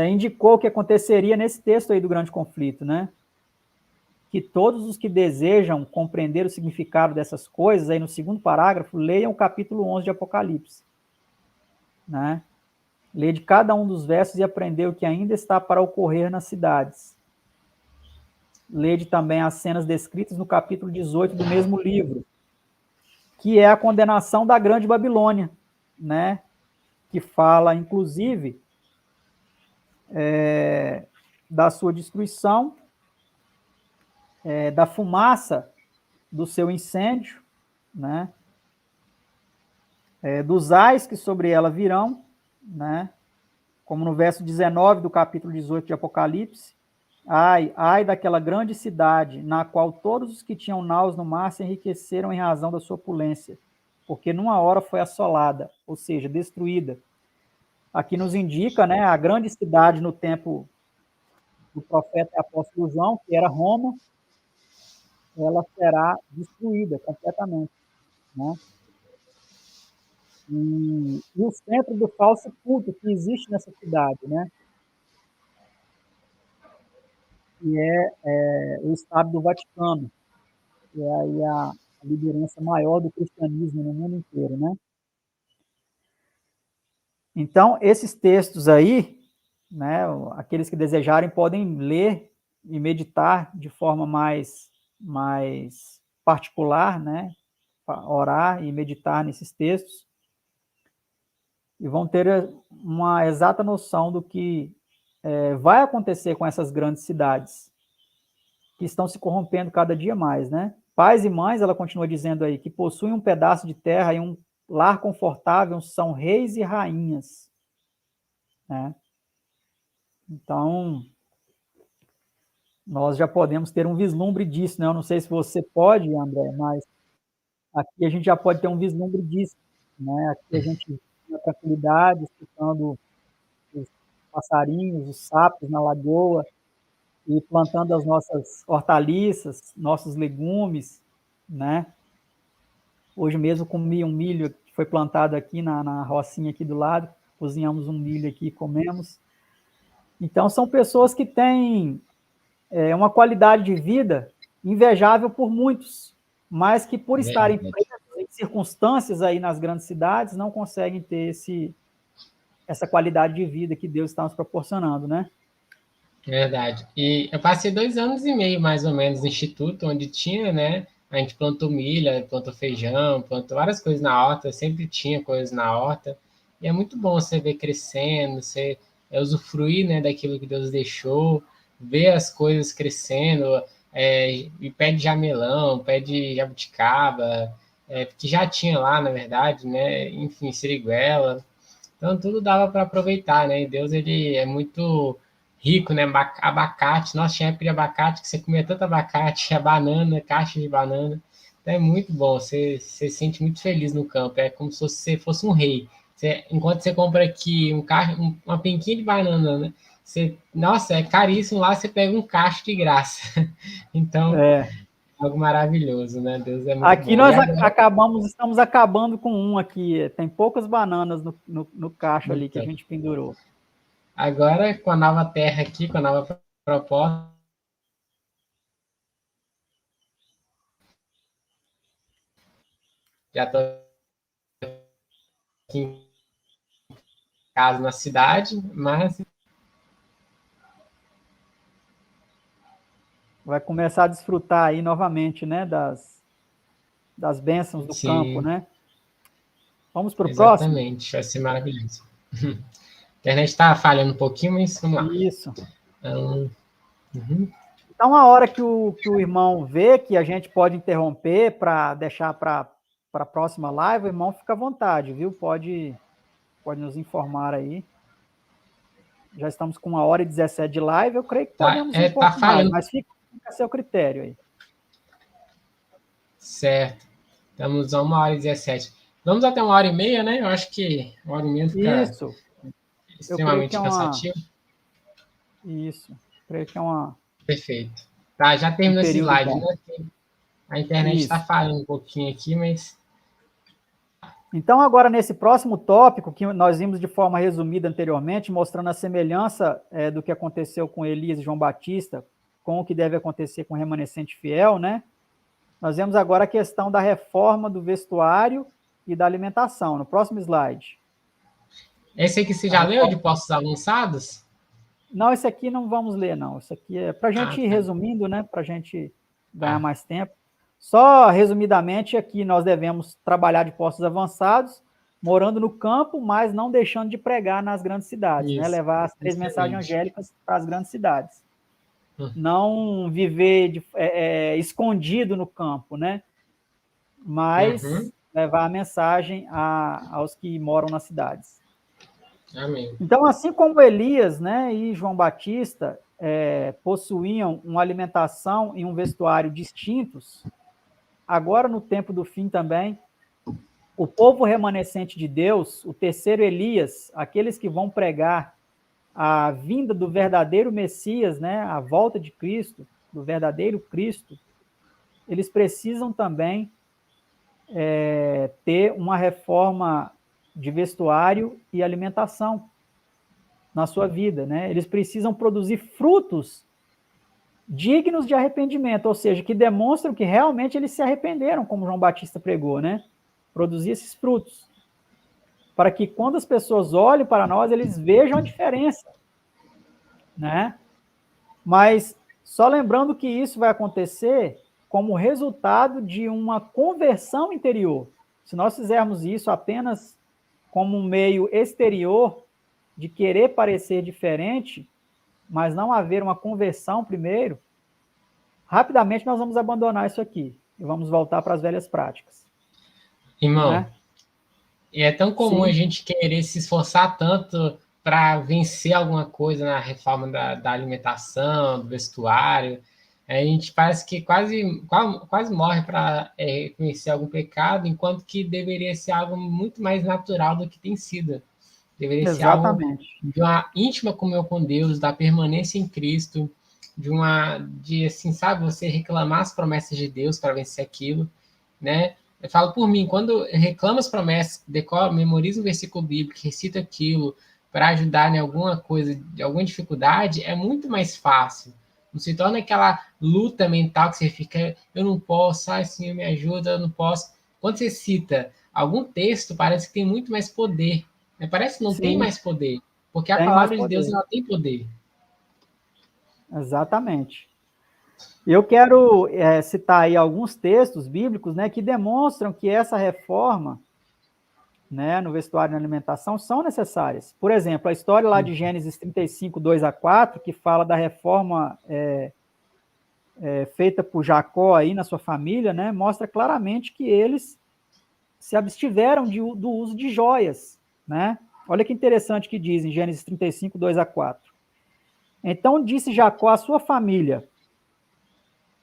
indicou que aconteceria nesse texto aí do grande conflito, né? Que todos os que desejam compreender o significado dessas coisas, aí no 2º parágrafo, leiam o capítulo 11 de Apocalipse, né? Lê de cada um dos versos e aprender o que ainda está para ocorrer nas cidades. Lê também as cenas descritas no capítulo 18 do mesmo livro, que é a condenação da Grande Babilônia, né? Que fala, inclusive, da sua destruição, da fumaça do seu incêndio, né? Dos ais que sobre ela virão, né? Como no verso 19 do capítulo 18 de Apocalipse: ai daquela grande cidade, na qual todos os que tinham naus no mar se enriqueceram em razão da sua opulência, porque numa hora foi assolada, ou seja, destruída. Aqui nos indica, né, a grande cidade no tempo do profeta e apóstolo João, que era Roma, ela será destruída completamente, né? E o centro do falso culto que existe nessa cidade, né? Que é o Estado do Vaticano, que é aí a liderança maior do cristianismo no mundo inteiro, né? Então, esses textos aí, né, aqueles que desejarem podem ler e meditar de forma mais particular, né? Orar e meditar nesses textos, e vão ter uma exata noção do que vai acontecer com essas grandes cidades, que estão se corrompendo cada dia mais, né? Pais e mães, ela continua dizendo aí, que possuem um pedaço de terra e um lar confortável, são reis e rainhas, né? Então, nós já podemos ter um vislumbre disso, né? Eu não sei se você pode, André, mas aqui a gente já pode ter um vislumbre disso, né? Aqui a gente, na tranquilidade, escutando os passarinhos, os sapos na lagoa, e plantando as nossas hortaliças, nossos legumes, né? Hoje mesmo comi um milho que foi plantado aqui na rocinha aqui do lado, cozinhamos um milho aqui e comemos. Então, são pessoas que têm uma qualidade de vida invejável por muitos, mas que por estarem Verdade. presos em circunstâncias aí nas grandes cidades, não conseguem ter essa qualidade de vida que Deus está nos proporcionando, né? Verdade. E eu passei 2 anos e meio, mais ou menos, no instituto, onde tinha, né? A gente plantou milha, plantou feijão, plantou várias coisas na horta, sempre tinha coisas na horta. E é muito bom você ver crescendo, você usufruir, né, daquilo que Deus deixou, ver as coisas crescendo, e pé de jamelão, pé de jabuticaba, que já tinha lá, na verdade, né? Enfim, siriguela. Então tudo dava para aproveitar, né? E Deus ele é muito rico, né? Abacate, nossa, tinha época de abacate que você comia tanto abacate, a banana, caixa de banana. Então é muito bom, você se sente muito feliz no campo, é como se você fosse um rei. Enquanto você compra aqui uma penquinha de banana, né? Nossa, é caríssimo lá, você pega um cacho de graça. Então, É, é algo maravilhoso, né? Deus é muito aqui bom. E nós agora, estamos acabando com um aqui. Tem poucas bananas no cacho ali que a então, gente pendurou. agora com a nova terra aqui, com a nova proposta, já estou aqui em casa na cidade, mas Vai começar a desfrutar aí novamente, né, das bênçãos do campo, sim, né? Vamos para o próximo? exatamente, vai ser maravilhoso. A internet está falhando um pouquinho, mas vamos lá. Isso. Então, uhum, Então, a hora que o irmão vê que a gente pode interromper para deixar para a próxima live, o irmão fica à vontade, viu? Pode nos informar aí. Já estamos com 1h17 de live, eu creio que podemos um tá pouco mais, falhando, mas fica a seu critério aí. certo. Estamos a 1h17. Vamos até 1h30, né? Eu acho que 1h30 fica Isso, eu creio que extremamente é uma. cansativo. Isso, creio que é Perfeito. Tá, já um terminou esse período slide, bom. né? A internet está Isso. falhando um pouquinho aqui, mas Então, agora, nesse próximo tópico, que nós vimos de forma resumida anteriormente, mostrando a semelhança do que aconteceu com Elias e João Batista, com o que deve acontecer com o remanescente fiel, né? Nós vemos agora a questão da reforma do vestuário e da alimentação. No próximo slide. esse aqui você A já leu reforma... de Postos Avançados? Não, esse aqui não vamos ler, não. Isso aqui é para a Ah, gente ir tá. resumindo, né? Para a gente ganhar Ah, mais tempo. Só resumidamente, aqui nós devemos trabalhar de postos avançados, morando no campo, mas não deixando de pregar nas grandes cidades, né? isso. Levar as 3 mensagens Excelente. angélicas para as grandes cidades. Hum, Não viver escondido no campo, né? Mas Uhum. levar a mensagem aos que moram nas cidades. Amém. Então, assim como Elias, né, e João Batista possuíam uma alimentação e um vestuário distintos, agora no tempo do fim também, o povo remanescente de Deus, o terceiro Elias, aqueles que vão pregar a vinda do verdadeiro Messias, né, a volta de Cristo, do verdadeiro Cristo, eles precisam também ter uma reforma de vestuário e alimentação na sua vida, né? Eles precisam produzir frutos dignos de arrependimento, ou seja, que demonstram que realmente eles se arrependeram, como João Batista pregou, né? Produzir esses frutos, para que quando as pessoas olhem para nós, eles vejam a diferença, né? Mas só lembrando que isso vai acontecer como resultado de uma conversão interior. Se nós fizermos isso apenas como um meio exterior de querer parecer diferente, mas não haver uma conversão primeiro, rapidamente nós vamos abandonar isso aqui e vamos voltar para as velhas práticas, Irmão, né? e é tão comum a Sim, gente querer se esforçar tanto para vencer alguma coisa na reforma da alimentação, do vestuário. A gente parece que quase morre para reconhecer algum pecado, enquanto que deveria ser algo muito mais natural do que tem sido. Deveria ser algo exatamente. de uma íntima comunhão com Deus, da permanência em Cristo, de assim, sabe, você reclamar as promessas de Deus para vencer aquilo, né? Eu falo por mim, quando eu reclamo as promessas, decoro, memorizo um versículo bíblico, recito aquilo para ajudar em alguma coisa, de alguma dificuldade, é muito mais fácil. Não se torna aquela luta mental que você fica, eu não posso, ai, Senhor, me ajuda, eu não posso. Quando você cita algum texto, parece que tem muito mais poder, né? Parece que não tem Sim, mais poder, porque a tem mais palavra de Deus poder. ela tem poder. Exatamente. Eu quero citar aí alguns textos bíblicos, né, que demonstram que essa reforma, né, no vestuário e na alimentação são necessárias. Por exemplo, a história lá de Gênesis 35, 2 a 4, que fala da reforma feita por Jacó aí na sua família, né, mostra claramente que eles se abstiveram do uso de joias, né? Olha que interessante que diz em Gênesis 35, 2 a 4. Então disse Jacó à sua família,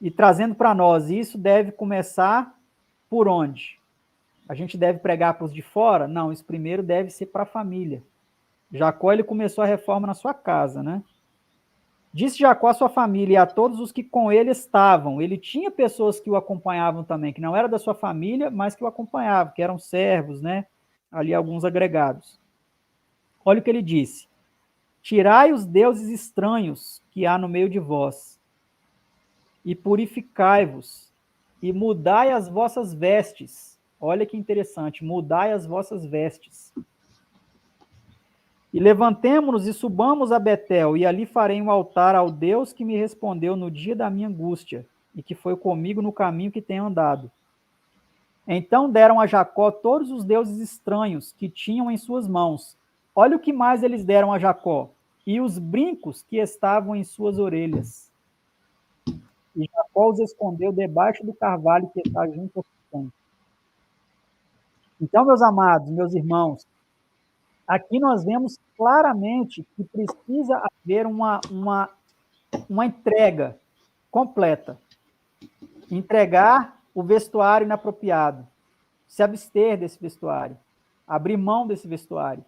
e trazendo para nós, isso deve começar por onde? A gente deve pregar para os de fora? Não, isso primeiro deve ser para a família. Jacó, ele começou a reforma na sua casa, né? Disse Jacó à sua família e a todos os que com ele estavam. Ele tinha pessoas que o acompanhavam também, que não era da sua família, mas que o acompanhavam, que eram servos, né? Ali alguns agregados. Olha o que ele disse: tirai os deuses estranhos que há no meio de vós, e purificai-vos, e mudai as vossas vestes. Olha que interessante, mudai as vossas vestes. E levantemo-nos e subamos a Betel, e ali farei um altar ao Deus que me respondeu no dia da minha angústia, e que foi comigo no caminho que tenho andado. Então deram a Jacó todos os deuses estranhos que tinham em suas mãos. Olha o que mais eles deram a Jacó. E os brincos que estavam em suas orelhas. E Jacó os escondeu debaixo do carvalho que está junto ao Siquém. Então, meus amados, meus irmãos, aqui nós vemos claramente que precisa haver uma entrega completa. Entregar o vestuário inapropriado, se abster desse vestuário, abrir mão desse vestuário,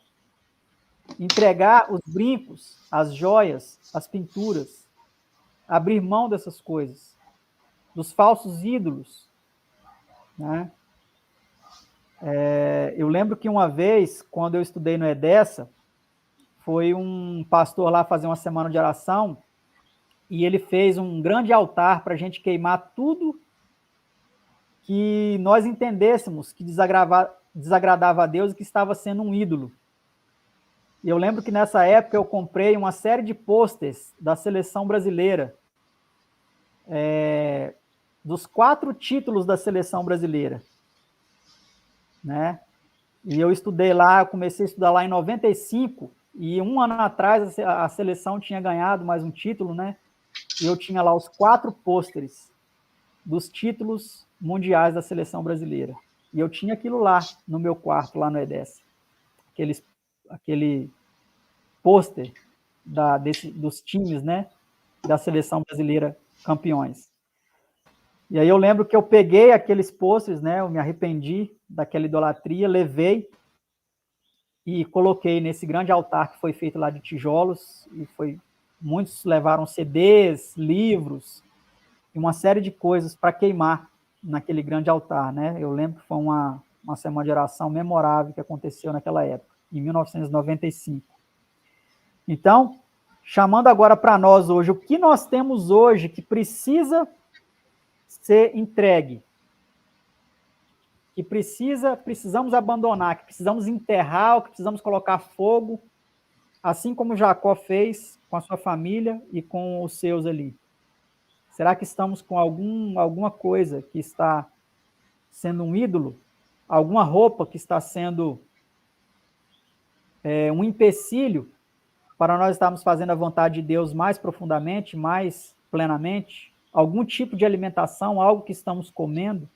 entregar os brincos, as joias, as pinturas, abrir mão dessas coisas, dos falsos ídolos, né? Eu lembro que uma vez, quando eu estudei no EDESA, foi um pastor lá fazer uma semana de oração e ele fez um grande altar para a gente queimar tudo que nós entendêssemos que desagradava a Deus e que estava sendo um ídolo. E eu lembro que nessa época eu comprei uma série de pôsteres da seleção brasileira, dos 4 títulos da seleção brasileira, né? E eu estudei lá, eu comecei a estudar lá em 95, e um ano atrás a seleção tinha ganhado mais um título, né? E eu tinha lá os 4 pôsteres dos títulos mundiais da seleção brasileira. E eu tinha aquilo lá no meu quarto, lá no EDES. Aquele pôster dos times, né? Da seleção brasileira campeões. E aí eu lembro que eu peguei aqueles pôsteres, né? Eu me arrependi daquela idolatria, levei e coloquei nesse grande altar que foi feito lá de tijolos, e muitos levaram CDs, livros e uma série de coisas para queimar naquele grande altar, né? Eu lembro que foi uma semana de oração memorável que aconteceu naquela época, em 1995. Então, chamando agora para nós hoje, o que nós temos hoje que precisa ser entregue, que precisamos abandonar, que precisamos enterrar, que precisamos colocar fogo, assim como Jacó fez com a sua família e com os seus ali. Será que estamos com alguma coisa que está sendo um ídolo? Alguma roupa que está sendo um empecilho para nós estarmos fazendo a vontade de Deus mais profundamente, mais plenamente? Algum tipo de alimentação, algo que estamos comendo,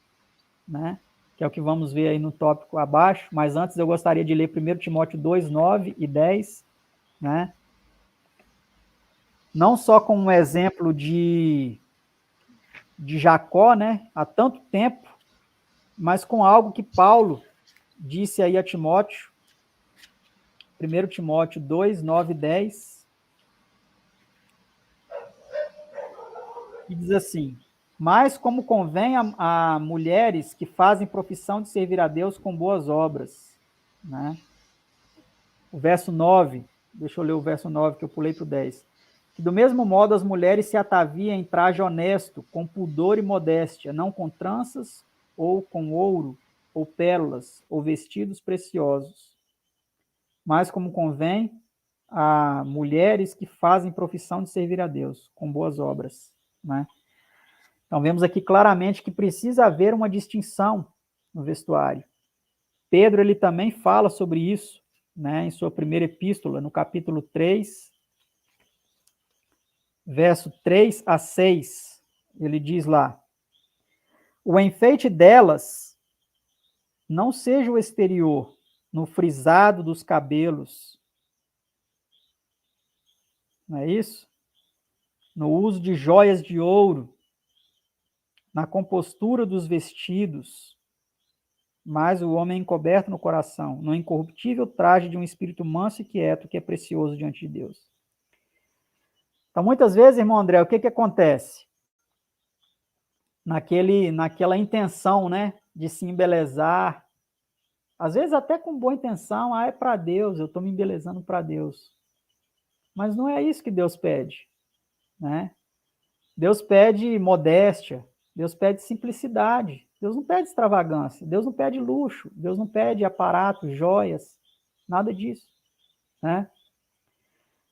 né? Que é o que vamos ver aí no tópico abaixo, mas antes eu gostaria de ler 1 Timóteo 2, 9 e 10, né? Não só como um exemplo de Jacó, né, há tanto tempo, mas com algo que Paulo disse aí a Timóteo, 1 Timóteo 2, 9 e 10. e diz assim: mas como convém a mulheres que fazem profissão de servir a Deus com boas obras, né? O verso 9, deixa eu ler o verso 9 que eu pulei para o 10. Que do mesmo modo as mulheres se ataviam em traje honesto, com pudor e modéstia, não com tranças, ou com ouro, ou pérolas, ou vestidos preciosos, mas como convém a mulheres que fazem profissão de servir a Deus, com boas obras, né? Então vemos aqui claramente que precisa haver uma distinção no vestuário. Pedro ele também fala sobre isso, né, em sua primeira epístola, no capítulo 3, verso 3 a 6, ele diz lá: o enfeite delas não seja o exterior, no frisado dos cabelos, não é isso? No uso de joias de ouro, na compostura dos vestidos, mas o homem é encoberto no coração, no incorruptível traje de um espírito manso e quieto, que é precioso diante de Deus. Então, muitas vezes, irmão André, o que acontece? Naquela intenção, né, de se embelezar, às vezes até com boa intenção, é para Deus, eu estou me embelezando para Deus. Mas não é isso que Deus pede, né? Deus pede modéstia, Deus pede simplicidade, Deus não pede extravagância, Deus não pede luxo, Deus não pede aparatos, joias, nada disso, né?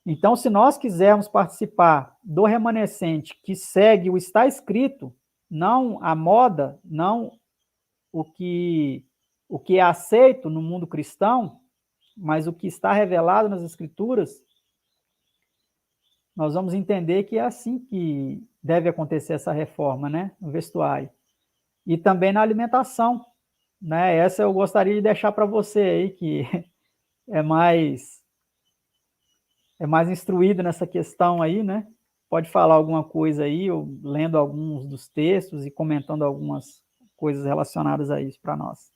Então, se nós quisermos participar do remanescente que segue o está escrito, não a moda, não o que é aceito no mundo cristão, mas o que está revelado nas Escrituras, nós vamos entender que é assim que deve acontecer essa reforma, né, no vestuário. E também na alimentação, né? Essa eu gostaria de deixar para você aí, que é mais instruído nessa questão aí, né? Pode falar alguma coisa aí, ou lendo alguns dos textos e comentando algumas coisas relacionadas a isso para nós.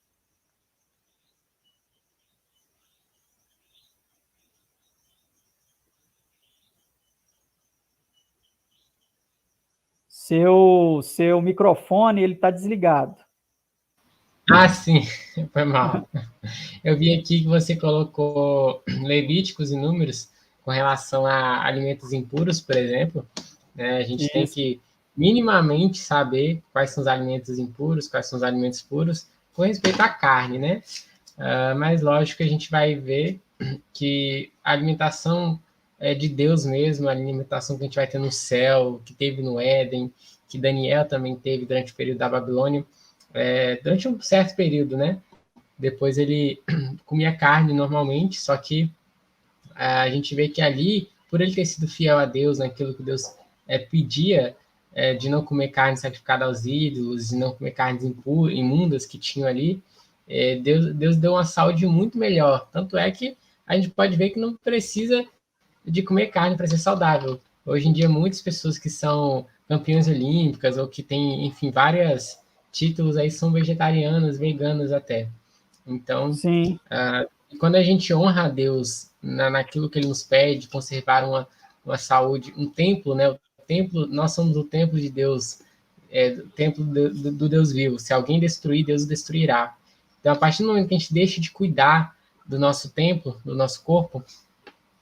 Seu microfone, ele está desligado. Ah, sim, foi mal. Eu vi aqui que você colocou Levíticos e Números com relação a alimentos impuros, por exemplo. Né? A gente tem Isso. que minimamente saber quais são os alimentos impuros, quais são os alimentos puros, com respeito à carne, né? Mas lógico que a gente vai ver que a alimentação é de Deus mesmo, a alimentação que a gente vai ter no céu, que teve no Éden, que Daniel também teve durante o período da Babilônia, durante um certo período, né? Depois ele comia carne normalmente, só que a gente vê que ali, por ele ter sido fiel a Deus, naquilo que Deus pedia, de não comer carne sacrificada aos ídolos, de não comer carnes imundas que tinham ali, Deus deu uma saúde muito melhor. Tanto é que a gente pode ver que não precisa de comer carne para ser saudável. Hoje em dia, muitas pessoas que são campeãs olímpicas ou que têm, enfim, vários títulos aí são vegetarianas, veganas até. Então, Sim. quando a gente honra a Deus naquilo que Ele nos pede, conservar uma saúde, um templo, né? O templo, nós somos o templo de Deus, o templo do Deus vivo. Se alguém destruir, Deus o destruirá. Então, a partir do momento que a gente deixa de cuidar do nosso templo, do nosso corpo,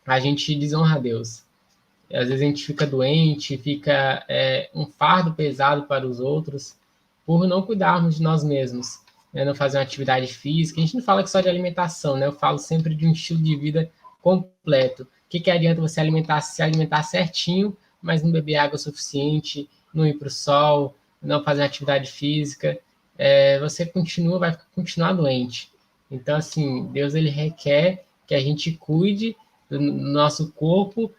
a gente desonra a Deus. Às vezes a gente fica doente, fica um fardo pesado para os outros, por não cuidarmos de nós mesmos, né? Não fazer uma atividade física. A gente não fala que só de alimentação, né? Eu falo sempre de um estilo de vida completo. O que adianta você se alimentar certinho, mas não beber água suficiente, não ir para o sol, não fazer uma atividade física? Você vai continuar doente. Então, assim, Deus ele requer que a gente cuide do nosso corpo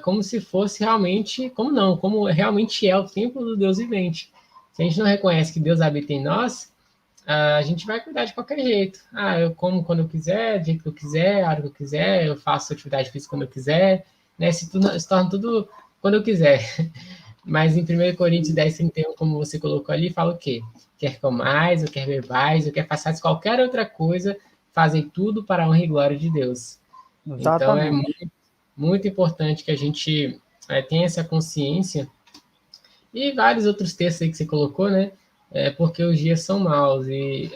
como se fosse realmente, como realmente é o templo do Deus vivente. Se a gente não reconhece que Deus habita em nós, a gente vai cuidar de qualquer jeito. Eu como quando eu quiser, do jeito que eu quiser, a hora que eu quiser, eu faço atividade física quando eu quiser, né? Se torna tudo quando eu quiser. Mas em 1 Coríntios 10:31, como você colocou ali, fala o quê? Quer comais, ou quer bebais, ou quer façais qualquer outra coisa, fazem tudo para a honra e glória de Deus. Então Exatamente. muito importante que a gente tenha essa consciência E vários outros textos aí que você colocou, né? Porque os dias são maus. E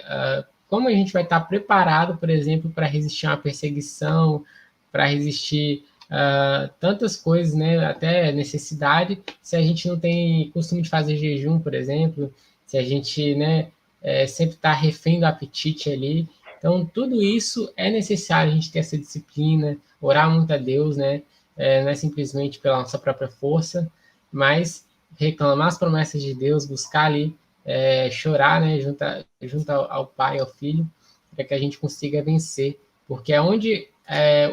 como a gente vai estar preparado, por exemplo, para resistir a uma perseguição, para resistir tantas coisas, né? Até necessidade, se a gente não tem costume de fazer jejum, por exemplo, se a gente, né, sempre está refém do apetite ali. Então, tudo isso é necessário a gente ter essa disciplina, orar muito a Deus, né? Não é simplesmente pela nossa própria força, mas reclamar as promessas de Deus, buscar ali, chorar, né, junto ao pai, ao filho, para que a gente consiga vencer. Porque é onde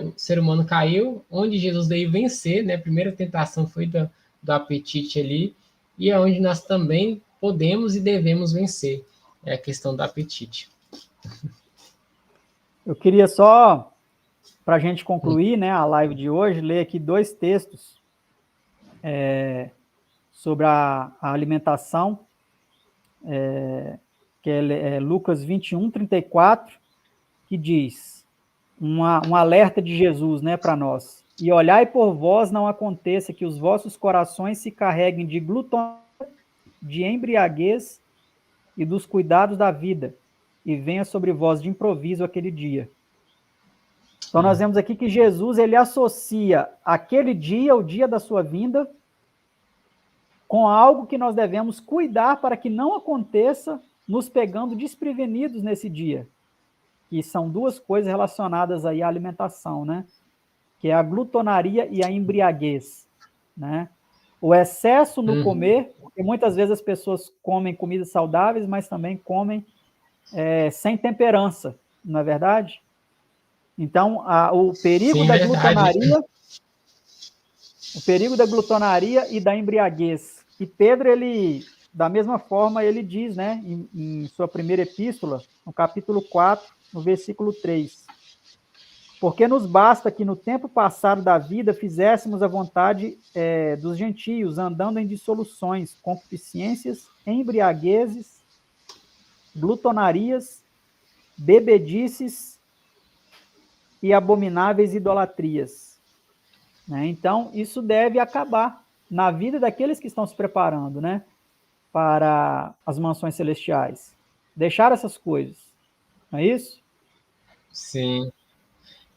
o ser humano caiu, onde Jesus veio vencer, né? A primeira tentação foi do apetite ali, e é onde nós também podemos e devemos vencer. É a questão do apetite. Eu queria só, para a gente concluir, né, a live de hoje, ler aqui 2 textos sobre a alimentação, que é Lucas 21, 34, que diz, um alerta de Jesus, né, para nós. E olhai por vós não aconteça que os vossos corações se carreguem de glutonaria, de embriaguez e dos cuidados da vida, e venha sobre vós de improviso aquele dia. Então nós vemos aqui que Jesus, ele associa aquele dia, o dia da sua vinda, com algo que nós devemos cuidar para que não aconteça nos pegando desprevenidos nesse dia. Que são 2 coisas relacionadas aí à alimentação, né? Que é a glutonaria e a embriaguez, né? O excesso no comer, porque muitas vezes as pessoas comem comidas saudáveis, mas também comem sem temperança, não é verdade? Então, o perigo Sim, da verdade. glutonaria e da embriaguez. E Pedro, ele, da mesma forma, ele diz, né, em sua primeira epístola, no capítulo 4, no versículo 3, porque nos basta que no tempo passado da vida fizéssemos a vontade dos gentios, andando em dissoluções, concupiscências, embriaguezes, glutonarias, bebedices e abomináveis idolatrias. Né? Então, isso deve acabar na vida daqueles que estão se preparando, né, para as mansões celestiais. Deixar essas coisas, não é isso? Sim.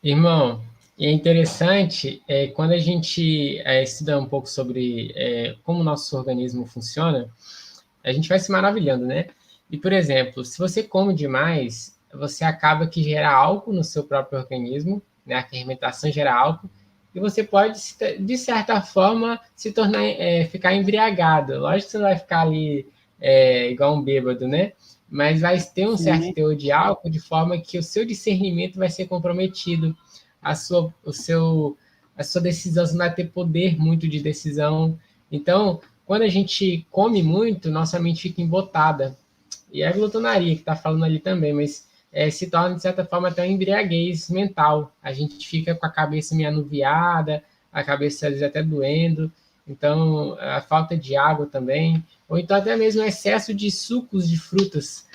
Irmão, e é interessante quando a gente estuda um pouco sobre como o nosso organismo funciona, a gente vai se maravilhando, né? E, por exemplo, se você come demais, você acaba que gera álcool no seu próprio organismo, né? A fermentação gera álcool, e você pode, de certa forma, se tornar, ficar embriagado. Lógico que você não vai ficar ali igual um bêbado, né? Mas vai ter um certo Sim. teor de álcool, de forma que o seu discernimento vai ser comprometido, a sua decisão, você não vai ter poder muito de decisão. Então, quando a gente come muito, nossa mente fica embotada. E é a glutonaria que está falando ali também, mas se torna, de certa forma, até uma embriaguez mental. A gente fica com a cabeça meio anuviada, a cabeça às vezes até doendo. Então, a falta de água também. Ou então até mesmo o excesso de sucos de frutas.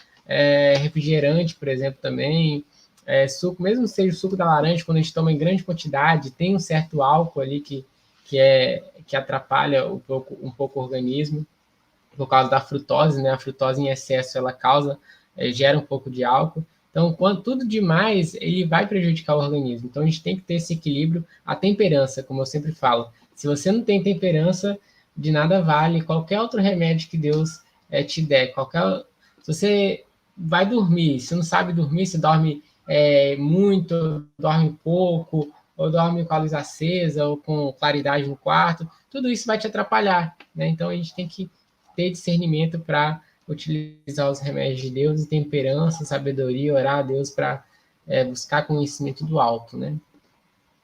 Refrigerante, por exemplo, também. Suco, mesmo que seja o suco da laranja, quando a gente toma em grande quantidade, tem um certo álcool ali que atrapalha um pouco o organismo por causa da frutose, né? A frutose em excesso ela gera um pouco de álcool. Então, quando tudo demais, ele vai prejudicar o organismo. Então, a gente tem que ter esse equilíbrio, a temperança, como eu sempre falo. Se você não tem temperança, de nada vale qualquer outro remédio que Deus te der. Se você vai dormir, se não sabe dormir, se dorme muito, dorme pouco, ou dorme com a luz acesa, ou com claridade no quarto, tudo isso vai te atrapalhar, né? Então, a gente tem que ter discernimento para utilizar os remédios de Deus e temperança, sabedoria, orar a Deus para buscar conhecimento do alto, né?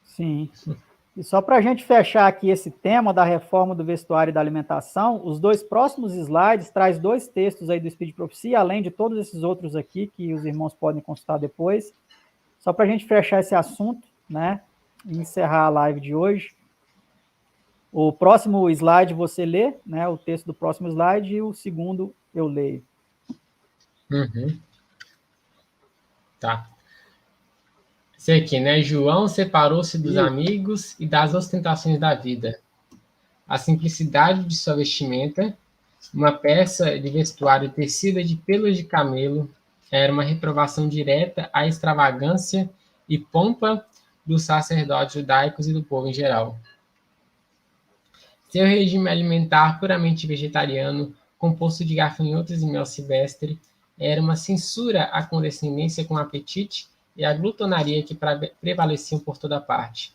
Sim. E só para a gente fechar aqui esse tema da reforma do vestuário e da alimentação, os 2 próximos slides traz 2 textos aí do Espírito de Profecia, além de todos esses outros aqui que os irmãos podem consultar depois. Só para a gente fechar esse assunto, né? E encerrar a live de hoje. O próximo slide você lê, né? O texto do próximo slide, e o segundo eu leio. Uhum. Tá. Esse aqui, né? João separou-se dos amigos e das ostentações da vida. A simplicidade de sua vestimenta Uma peça de vestuário tecida de pelos de camelo era uma reprovação direta à extravagância e pompa dos sacerdotes judaicos e do povo em geral. Seu regime alimentar puramente vegetariano, composto de gafanhotos e mel silvestre, era uma censura à condescendência com o apetite e à glutonaria que prevaleciam por toda parte.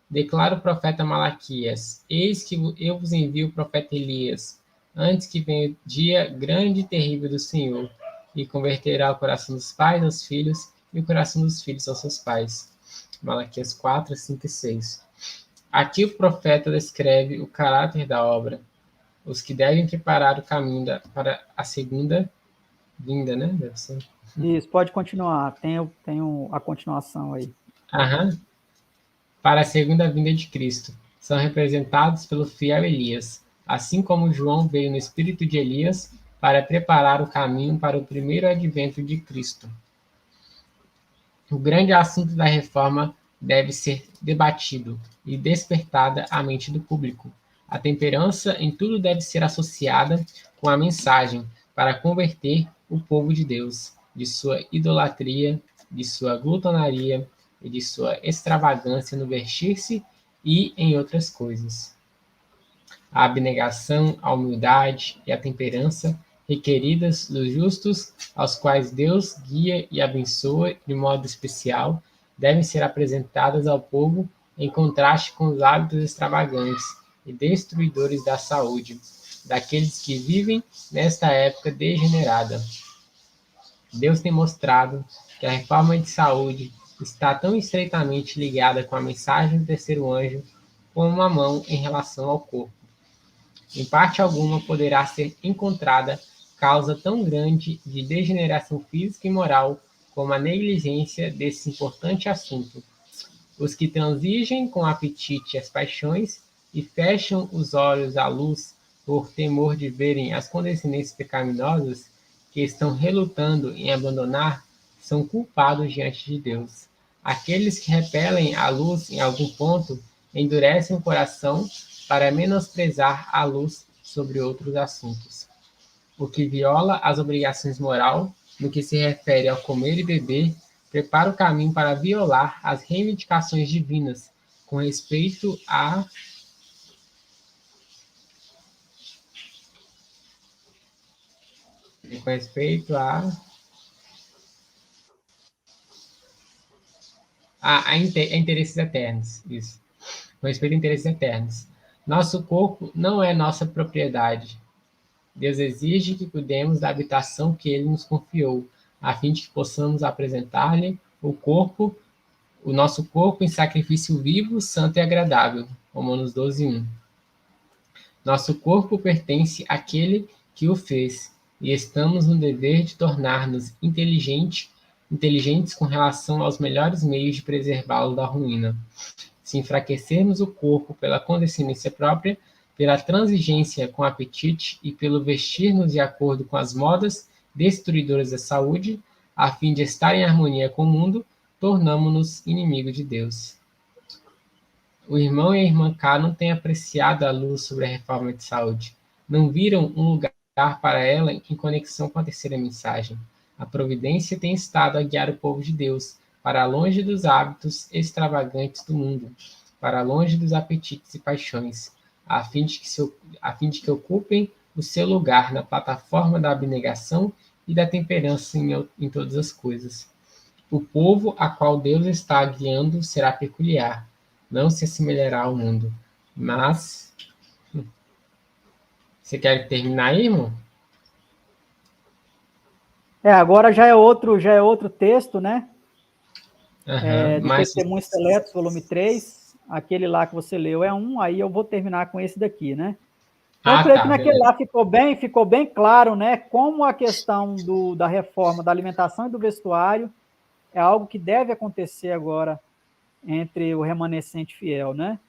Declara o profeta Malaquias: Eis que eu vos envio o profeta Elias, antes que venha o dia grande e terrível do Senhor, e converterá o coração dos pais aos filhos e o coração dos filhos aos seus pais. Malaquias 4, 5 e 6. Aqui o profeta descreve o caráter da obra, os que devem preparar o caminho para a segunda vinda, né? Deve ser. Isso, pode continuar. Tem a continuação aí. Aham. Para a segunda vinda de Cristo. São representados pelo fiel Elias, assim como João veio no espírito de Elias para preparar o caminho para o primeiro advento de Cristo. O grande assunto da reforma deve ser debatido e despertada a mente do público. A temperança em tudo deve ser associada com a mensagem para converter o povo de Deus de sua idolatria, de sua glutonaria e de sua extravagância no vestir-se e em outras coisas. A abnegação, a humildade e a temperança requeridas dos justos, aos quais Deus guia e abençoa de modo especial, devem ser apresentadas ao povo em contraste com os hábitos extravagantes e destruidores da saúde, daqueles que vivem nesta época degenerada. Deus tem mostrado que a reforma de saúde está tão estreitamente ligada com a mensagem do terceiro anjo como uma mão em relação ao corpo. Em parte alguma poderá ser encontrada causa tão grande de degeneração física e moral como a negligência desse importante assunto. Os que transigem com o apetite e as paixões e fecham os olhos à luz por temor de verem as condescendências pecaminosas que estão relutando em abandonar são culpados diante de Deus. Aqueles que repelem a luz em algum ponto endurecem o coração para menosprezar a luz sobre outros assuntos. O que viola as obrigações moral no que se refere ao comer e beber, prepara o caminho para violar as reivindicações divinas com respeito a com respeito a interesses eternos. Isso. Com respeito a interesses eternos. Nosso corpo não é nossa propriedade. Deus exige que cuidemos da habitação que Ele nos confiou, a fim de que possamos apresentar-lhe o nosso corpo em sacrifício vivo, santo e agradável. Romanos 12, 1. Nosso corpo pertence àquele que o fez, e estamos no dever de tornar-nos inteligentes com relação aos melhores meios de preservá-lo da ruína. Se enfraquecermos o corpo pela condescendência própria, pela transigência com o apetite e pelo vestir-nos de acordo com as modas destruidoras da saúde, a fim de estar em harmonia com o mundo, tornamo-nos inimigos de Deus. O irmão e a irmã K não têm apreciado a luz sobre a reforma de saúde. Não viram um lugar para ela em conexão com a terceira mensagem. A providência tem estado a guiar o povo de Deus para longe dos hábitos extravagantes do mundo, para longe dos apetites e paixões, a fim de que ocupem o seu lugar na plataforma da abnegação e da temperança em todas as coisas. O povo a qual Deus está guiando será peculiar, não se assemelhará ao mundo. Mas, você quer terminar aí, irmão? Agora já é outro texto, né? Do Mas... Testemunhos Seletos, volume 3, aquele lá que você leu é um, aí eu vou terminar com esse daqui, né? Então, eu creio que naquele lá ficou bem claro, né, como a questão da reforma da alimentação e do vestuário é algo que deve acontecer agora entre o remanescente fiel, né?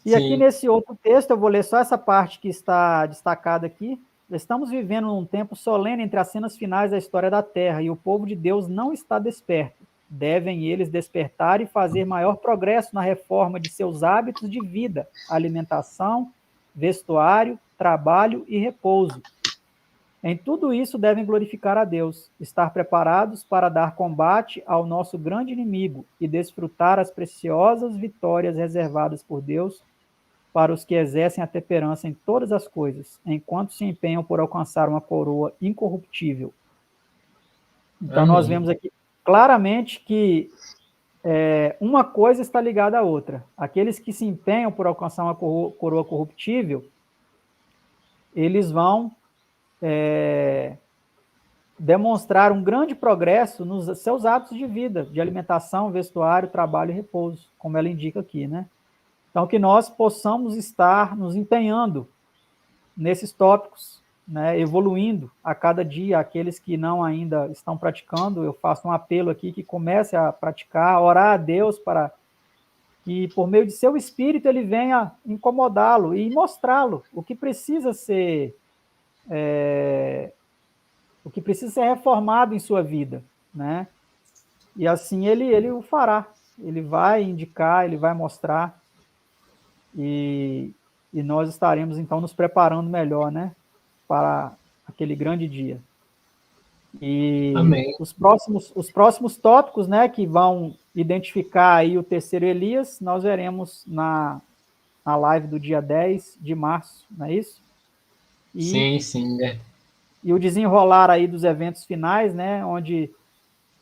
E sim, aqui nesse outro texto, eu vou ler só essa parte que está destacada aqui. Estamos vivendo um tempo solene entre as cenas finais da história da Terra e o povo de Deus não está desperto. Devem eles despertar e fazer maior progresso na reforma de seus hábitos de vida, alimentação, vestuário, trabalho e repouso. Em tudo isso devem glorificar a Deus, estar preparados para dar combate ao nosso grande inimigo e desfrutar as preciosas vitórias reservadas por Deus para os que exercem a temperança em todas as coisas, enquanto se empenham por alcançar uma coroa incorruptível. Então, nós Amém. vemos aqui claramente que uma coisa está ligada à outra. Aqueles que se empenham por alcançar uma coroa corruptível, eles vão demonstrar um grande progresso nos seus hábitos de vida, de alimentação, vestuário, trabalho e repouso, como ela indica aqui, né? Então, que nós possamos estar nos empenhando nesses tópicos, né, evoluindo a cada dia. Aqueles que não ainda estão praticando, eu faço um apelo aqui que comece a praticar, orar a Deus para que, por meio de seu Espírito, ele venha incomodá-lo e mostrá-lo o que precisa ser reformado em sua vida, né? E assim ele o fará. Ele vai indicar, ele vai mostrar, e nós estaremos, então, nos preparando melhor, né, para aquele grande dia. E Amém. os próximos tópicos, né, que vão identificar aí o terceiro Elias, nós veremos na live do dia 10 de março, não é isso? Sim, sim, né? E o desenrolar aí dos eventos finais, né, onde,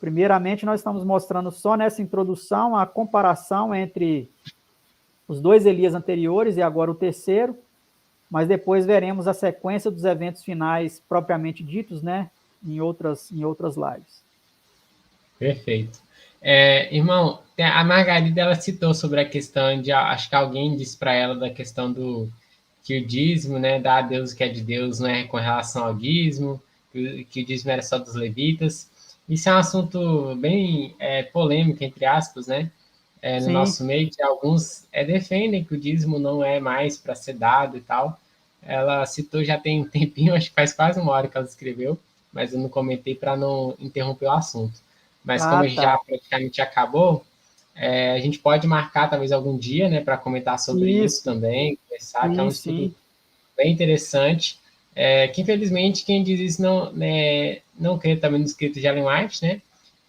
primeiramente, nós estamos mostrando só nessa introdução a comparação entre os dois Elias anteriores e agora o terceiro, mas depois veremos a sequência dos eventos finais propriamente ditos, né, em outras lives. Perfeito. Irmão, a Margarida, ela citou sobre a questão de, acho que alguém disse para ela da questão do que o dízimo, né, dá a Deus o que é de Deus, não é com relação ao dízimo, que o dízimo era só dos levitas. Isso é um assunto bem polêmico, entre aspas, né, no Sim, nosso meio, que alguns defendem que o dízimo não é mais para ser dado e tal. Ela citou já tem um tempinho, acho que faz quase uma hora que ela escreveu, mas eu não comentei para não interromper o assunto. Mas como a gente tá. já praticamente acabou, a gente pode marcar talvez algum dia, né, para comentar sobre isso Isso, também, conversar, que é um estudo sim, bem interessante, que infelizmente quem diz isso não, né, não crê também no escrito de Ellen White, né,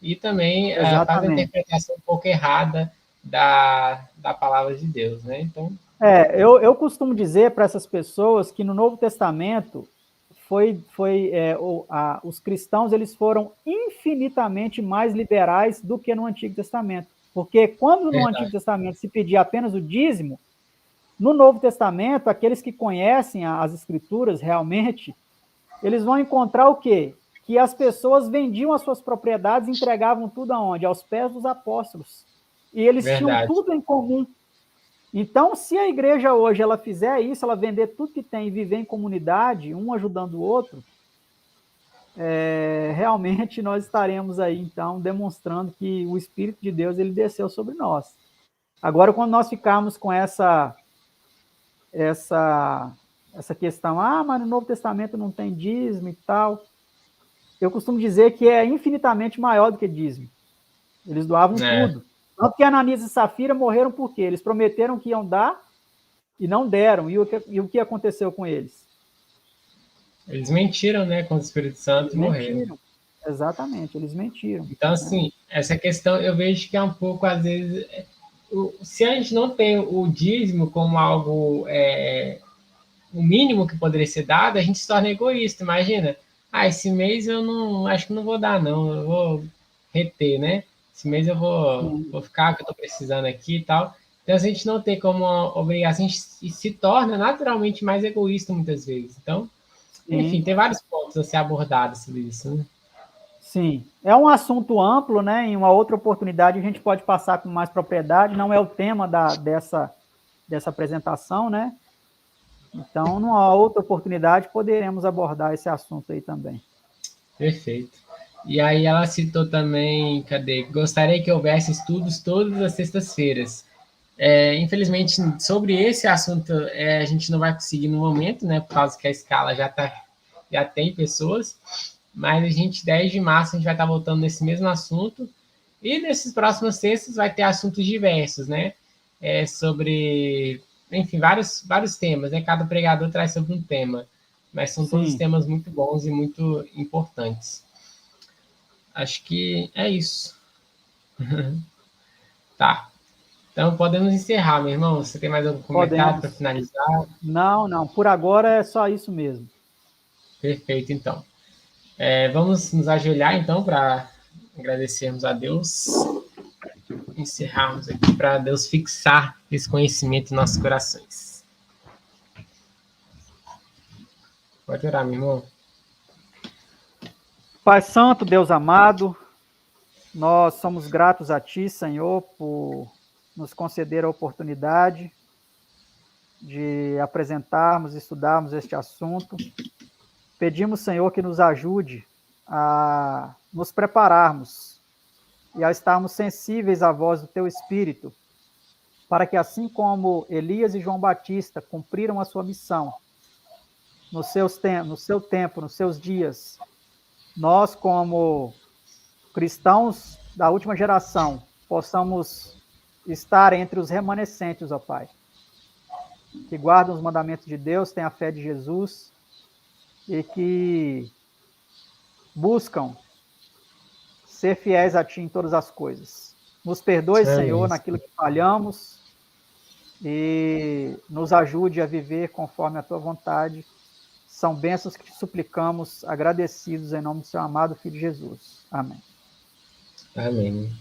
e também faz a exatamente. interpretação um pouco errada da palavra de Deus, né, então... Eu costumo dizer para essas pessoas que no Novo Testamento os cristãos, eles foram infinitamente mais liberais do que no Antigo Testamento, porque quando no Antigo Verdade. Testamento se pedia apenas o dízimo, no Novo Testamento, aqueles que conhecem as Escrituras realmente, eles vão encontrar o quê? Que as pessoas vendiam as suas propriedades e entregavam tudo aonde? Aos pés dos apóstolos. E eles tinham Verdade. tudo em comum. Então, se a igreja hoje ela fizer isso, ela vender tudo que tem e viver em comunidade, um ajudando o outro, realmente nós estaremos aí, então, demonstrando que o Espírito de Deus ele desceu sobre nós. Agora, quando nós ficarmos com essa questão, mas no Novo Testamento não tem dízimo e tal, eu costumo dizer que é infinitamente maior do que dízimo. Eles doavam tudo. Tanto que Ananias e Safira morreram por quê? Eles prometeram que iam dar e não deram. E o que aconteceu com eles? Eles mentiram, né, com o Espírito Santo Eles e morreram. mentiram. Exatamente, eles mentiram. Então, Né? assim, essa questão eu vejo que é um pouco, às vezes, se a gente não tem o dízimo como algo, o mínimo que poderia ser dado, a gente se torna egoísta. Imagina, esse mês eu não, acho que não vou dar, não, eu vou reter, né? Esse mês eu vou ficar, que eu estou precisando aqui e tal. Então, se a gente não tem como obrigação, a gente se torna naturalmente mais egoísta muitas vezes. Então, enfim, Sim, tem vários pontos a ser abordados sobre isso, né? sim. É um assunto amplo, né? Em uma outra oportunidade a gente pode passar com mais propriedade, não é o tema dessa apresentação, né? Então, numa outra oportunidade, poderemos abordar esse assunto aí também. Perfeito. E aí ela citou também, cadê? Gostaria que houvesse estudos todas as sextas-feiras. Infelizmente, sobre esse assunto, a gente não vai conseguir no momento, né? Por causa que a escala já tem pessoas. Mas a gente, 10 de março, a gente vai estar voltando nesse mesmo assunto. E nesses próximos sextas vai ter assuntos diversos, né? Sobre enfim, vários temas, né? Cada pregador traz sobre um tema, mas são todos Sim, temas muito bons e muito importantes. Acho que é isso. Tá. Então podemos encerrar, meu irmão. Você tem mais algum comentário para podemos. finalizar? Não, não, por agora é só isso mesmo. Perfeito, então. Vamos nos ajoelhar, então, para agradecermos a Deus, encerrarmos aqui, para Deus fixar esse conhecimento em nossos corações. Pode orar, meu irmão. Pai Santo, Deus amado, nós somos gratos a Ti, Senhor, por nos conceder a oportunidade de apresentarmos e estudarmos este assunto. Pedimos, Senhor, que nos ajude a nos prepararmos e a estarmos sensíveis à voz do Teu Espírito, para que, assim como Elias e João Batista cumpriram a sua missão no seu tempo, nos seus dias, nós, como cristãos da última geração, possamos estar entre os remanescentes, ó Pai, que guardam os mandamentos de Deus, têm a fé de Jesus e que buscam ser fiéis a Ti em todas as coisas. Nos perdoe, Senhor, Amém. naquilo que falhamos e nos ajude a viver conforme a Tua vontade. São bênçãos que te suplicamos, agradecidos em nome do Seu amado Filho Jesus. Amém. Amém.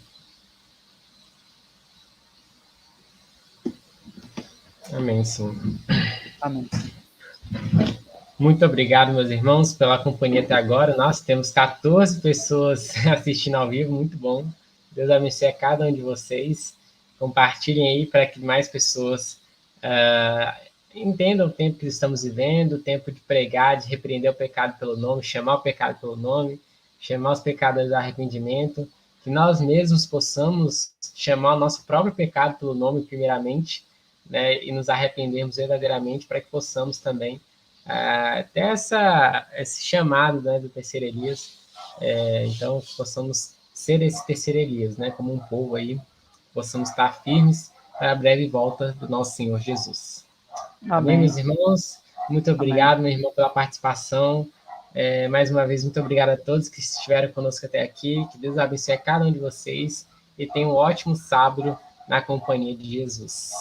Amém, sim. Amém. Muito obrigado, meus irmãos, pela companhia até agora. Nós temos 14 pessoas assistindo ao vivo, muito bom. Deus abençoe a cada um de vocês. Compartilhem aí para que mais pessoas entendam o tempo que estamos vivendo, o tempo de pregar, de repreender o pecado pelo nome, chamar o pecado pelo nome, chamar os pecadores ao arrependimento, que nós mesmos possamos chamar o nosso próprio pecado pelo nome, primeiramente, né, e nos arrependermos verdadeiramente para que possamos também até esse chamado, né, do terceiro Elias, então possamos ser esse terceiro Elias, né, como um povo aí, possamos estar firmes para a breve volta do nosso Senhor Jesus. Amém, Amém. meus irmãos? Muito Amém. obrigado, meu irmão, pela participação. Mais uma vez, muito obrigado a todos que estiveram conosco até aqui. Que Deus abençoe a cada um de vocês e tenha um ótimo sábado na companhia de Jesus.